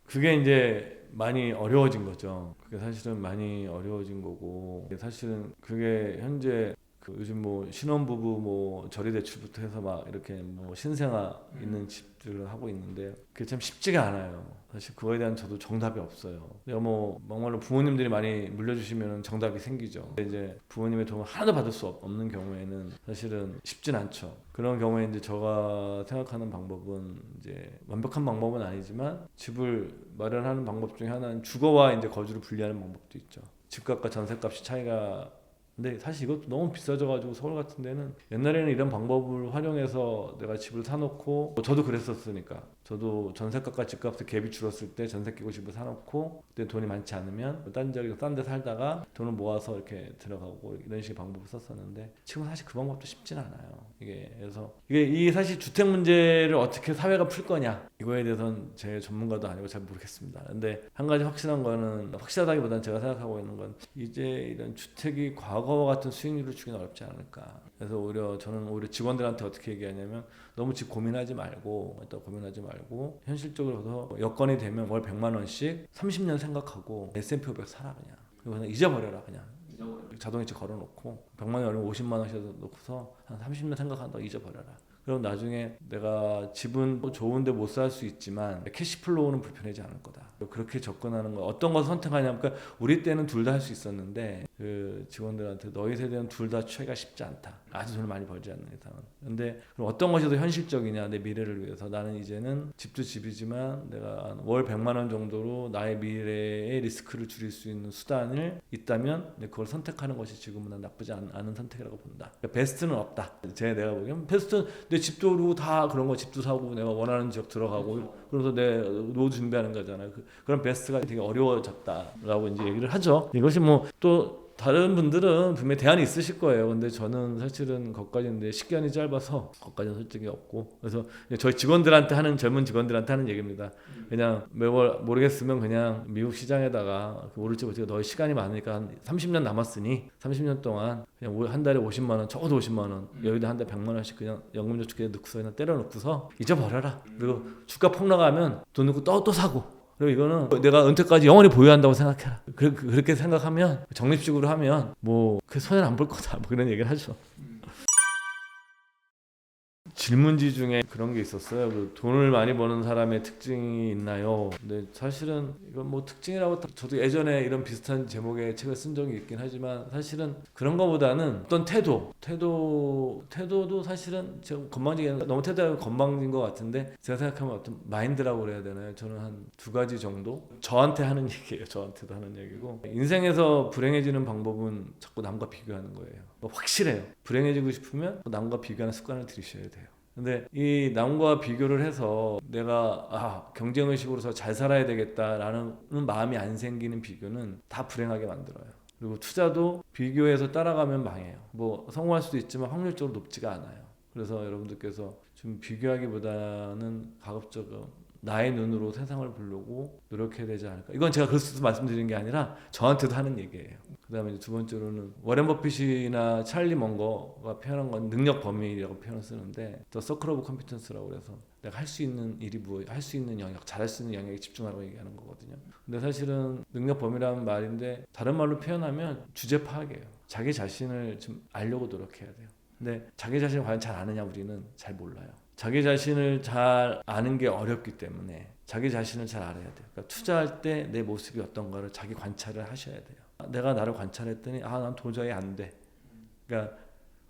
그게 이제 많이 어려워진 거죠. 그게 사실은 많이 어려워진 거고 사실은 그게 현재 그 요즘 뭐 신혼부부 뭐 저리대출부터 해서 막 이렇게 뭐 신생아 있는 집들을 하고 있는데 그게 참 쉽지가 않아요. 사실 그거에 대한 저도 정답이 없어요. 내가 뭐 막말로 부모님들이 많이 물려주시면 정답이 생기죠. 근데 이제 부모님의 도움을 하나도 받을 수 없는 경우에는 사실은 쉽진 않죠. 그런 경우에 이제 제가 생각하는 방법은 이제 완벽한 방법은 아니지만 집을 마련하는 방법 중에 하나는 주거와 이제 거주를 분리하는 방법도 있죠. 집값과 전세값이 차이가 근데 사실 이것도 너무 비싸져가지고 서울 같은 데는 옛날에는 이런 방법을 활용해서 내가 집을 사놓고 저도 그랬었으니까 저도 전세값과 집값의 갭이 줄었을 때 전세 끼고 집을 사놓고 그때 돈이 많지 않으면 딴 지역에서 딴 데 살다가 돈을 모아서 이렇게 들어가고 이런 식의 방법을 썼었는데 지금은 사실 그 방법도 쉽진 않아요. 이게 그래서 이게 이 사실 주택 문제를 어떻게 사회가 풀 거냐 이거에 대해서는 제 전문가도 아니고 잘 모르겠습니다. 근데 한 가지 확실한 거는 확실하다기보다는 제가 생각하고 있는 건 이제 이런 주택이 과거와 같은 수익률을 주기는 어렵지 않을까. 그래서 저는 오히려 직원들한테 어떻게 얘기하냐면 너무 집 고민하지 말고 현실적으로 여건이 되면 월 100만 원씩 30년 생각하고 S&P 500 사라 그냥. 그리고 그냥 잊어버려라 그냥. 자동이체 걸어놓고 100만 원이면 50만 원씩 놓고서 한 30년 생각한다고 잊어버려라. 그럼 나중에 내가 집은 좋은데 못 살 수 있지만 캐시플로우는 불편하지 않을 거다. 그렇게 접근하는 거 어떤 걸 선택하냐면 그러니까 우리 때는 둘 다 할 수 있었는데 그 직원들한테 너희 세대는 둘 다 취하기가 쉽지 않다. 아주 돈을 많이 벌지 않는 이상은. 근데 그럼 어떤 것이 더 현실적이냐 내 미래를 위해서 나는 이제는 집도 집이지만 내가 월 100만 원 정도로 나의 미래의 리스크를 줄일 수 있는 수단을 있다면 그걸 선택하는 것이 지금은 나쁘지 않은 선택이라고 본다. 그러니까 베스트는 없다. 내가 보기엔 베스트는 내 집도 그러고 다 그런 거 집도 사고 내가 원하는 지역 들어가고 그래서 내 노후 준비하는 거잖아요. 그런 베스트가 되게 어려워졌다라고 이제 얘기를 하죠. 이것이 뭐 또 다른 분들은 분명히 대안이 있으실 거예요. 근데 저는 사실은 거기까지는 시간이 짧아서 거기까지는 솔직히 없고 그래서 저희 직원들한테 하는 젊은 직원들한테 하는 얘기입니다. 그냥 매월 모르겠으면 그냥 미국 시장에다가 모를지 모르겠지만 너희 시간이 많으니까 한 30년 남았으니 30년 동안 그냥 한 달에 50만 원 적어도 50만 원 여기다 한 달에 100만 원씩 그냥 연금저축에 넣고서 그냥 때려놓고서 잊어버려라. 그리고 주가 폭락하면 돈 넣고 또 사고 그리고 이거는 내가 은퇴까지 영원히 보유한다고 생각해라. 그렇게 생각하면 적립식으로 하면 뭐 그 손해를 안 볼 거다. 뭐 그런 얘기를 하죠. 질문지 중에 그런 게 있었어요. 그 돈을 많이 버는 사람의 특징이 있나요? 근데 사실은 이건 뭐 특징이라고 저도 예전에 이런 비슷한 제목의 책을 쓴 적이 있긴 하지만 사실은 그런 거보다는 어떤 태도도 사실은 제가 건방지게 너무 태도가 건방진 것 같은데 제가 생각하면 어떤 마인드라고 그래야 되나요? 저는 한 두 가지 정도 저한테 하는 얘기예요. 저한테도 하는 얘기고 인생에서 불행해지는 방법은 자꾸 남과 비교하는 거예요. 확실해요. 불행해지고 싶으면 남과 비교하는 습관을 들이셔야 돼요. 근데 이 남과 비교를 해서 내가 경쟁의식으로서 잘 살아야 되겠다라는 마음이 안 생기는 비교는 다 불행하게 만들어요. 그리고 투자도 비교해서 따라가면 망해요. 뭐 성공할 수도 있지만 확률적으로 높지가 않아요. 그래서 여러분들께서 좀 비교하기보다는 가급적으로 나의 눈으로 세상을 보려고 노력해야 되지 않을까. 이건 제가 그래서 말씀드리는 게 아니라 저한테도 하는 얘기예요. 그 다음에 이제 두 번째로는 워렌 버핏이나 찰리 먼거가 표현한 건 능력 범위라고 표현을 쓰는데 The Circle of Competence라고 해서 내가 할 수 있는 일이 할 수 있는 영역, 잘할 수 있는 영역에 집중하라고 얘기하는 거거든요. 근데 사실은 능력 범위라는 말인데 다른 말로 표현하면 주제 파악이에요. 자기 자신을 좀 알려고 노력해야 돼요. 근데 자기 자신을 과연 잘 아느냐 우리는 잘 몰라요. 자기 자신을 잘 아는 게 어렵기 때문에 자기 자신을 잘 알아야 돼요. 그러니까 투자할 때 내 모습이 어떤가를 자기 관찰을 하셔야 돼요. 내가 나를 관찰했더니 난 도저히 안 돼. 그러니까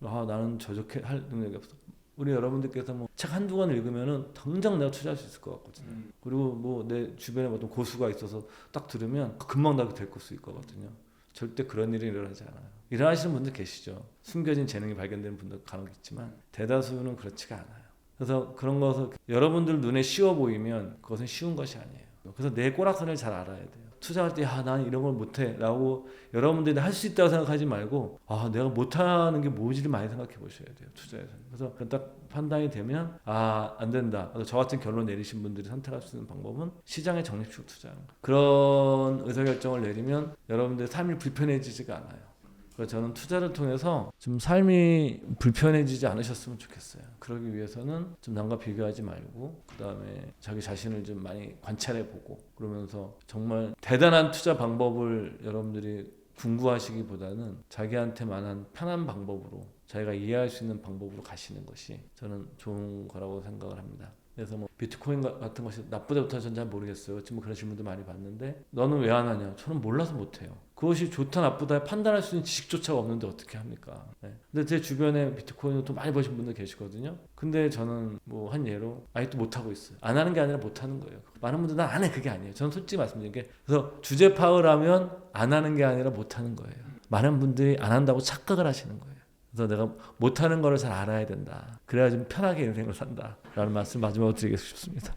나는 저렇게 할 능력이 없어. 우리 여러분들께서 뭐 책 한두 권 읽으면은 당장 내가 투자할 수 있을 것 같거든요. 그리고 뭐 내 주변에 어떤 고수가 있어서 딱 들으면 금방 나게 될 수 있을 거거든요. 절대 그런 일이 일어나지 않아요. 일어나시는 분들 계시죠. 숨겨진 재능이 발견되는 분들 간혹 있지만 대다수는 그렇지가 않아요. 그래서 그런 것을 여러분들 눈에 쉬워 보이면 그것은 쉬운 것이 아니에요. 그래서 내 꼬락선을 잘 알아야 돼요. 투자할 때 난 이런 걸 못해 라고 여러분들이 할 수 있다고 생각하지 말고 내가 못하는 게 뭔지를 많이 생각해 보셔야 돼요. 투자에서. 그래서 딱 판단이 되면 안 된다. 그래서 저 같은 결론 내리신 분들이 선택할 수 있는 방법은 시장에 적립식 투자하는 거. 그런 의사결정을 내리면 여러분들의 삶이 불편해지지가 않아요. 그래서 저는 투자를 통해서 좀 삶이 불편해지지 않으셨으면 좋겠어요. 그러기 위해서는 좀 남과 비교하지 말고 그 다음에 자기 자신을 좀 많이 관찰해보고 그러면서 정말 대단한 투자 방법을 여러분들이 궁구하시기보다는 자기한테만한 편한 방법으로 자기가 이해할 수 있는 방법으로 가시는 것이 저는 좋은 거라고 생각을 합니다. 그래서 뭐 비트코인 같은 것이 나쁘다부터 저는 잘 모르겠어요. 지금 그런 질문도 많이 받는데 너는 왜 안 하냐? 저는 몰라서 못해요. 그것이 좋다 나쁘다 판단할 수 있는 지식조차가 없는데 어떻게 합니까? 네. 근데 제 주변에 비트코인을 또 많이 버신 분들 계시거든요. 근데 저는 뭐 한 예로 아직도 못하고 있어요. 안 하는 게 아니라 못하는 거예요. 많은 분들 난 안 해 그게 아니에요. 저는 솔직히 말씀드린 게 그래서 주제 파악하면 안 하는 게 아니라 못하는 거예요. 많은 분들이 안 한다고 착각을 하시는 거예요. 그래서 내가 못하는 거를 잘 알아야 된다. 그래야 좀 편하게 인생을 산다. 라는 말씀 마지막으로 드리고 싶습니다.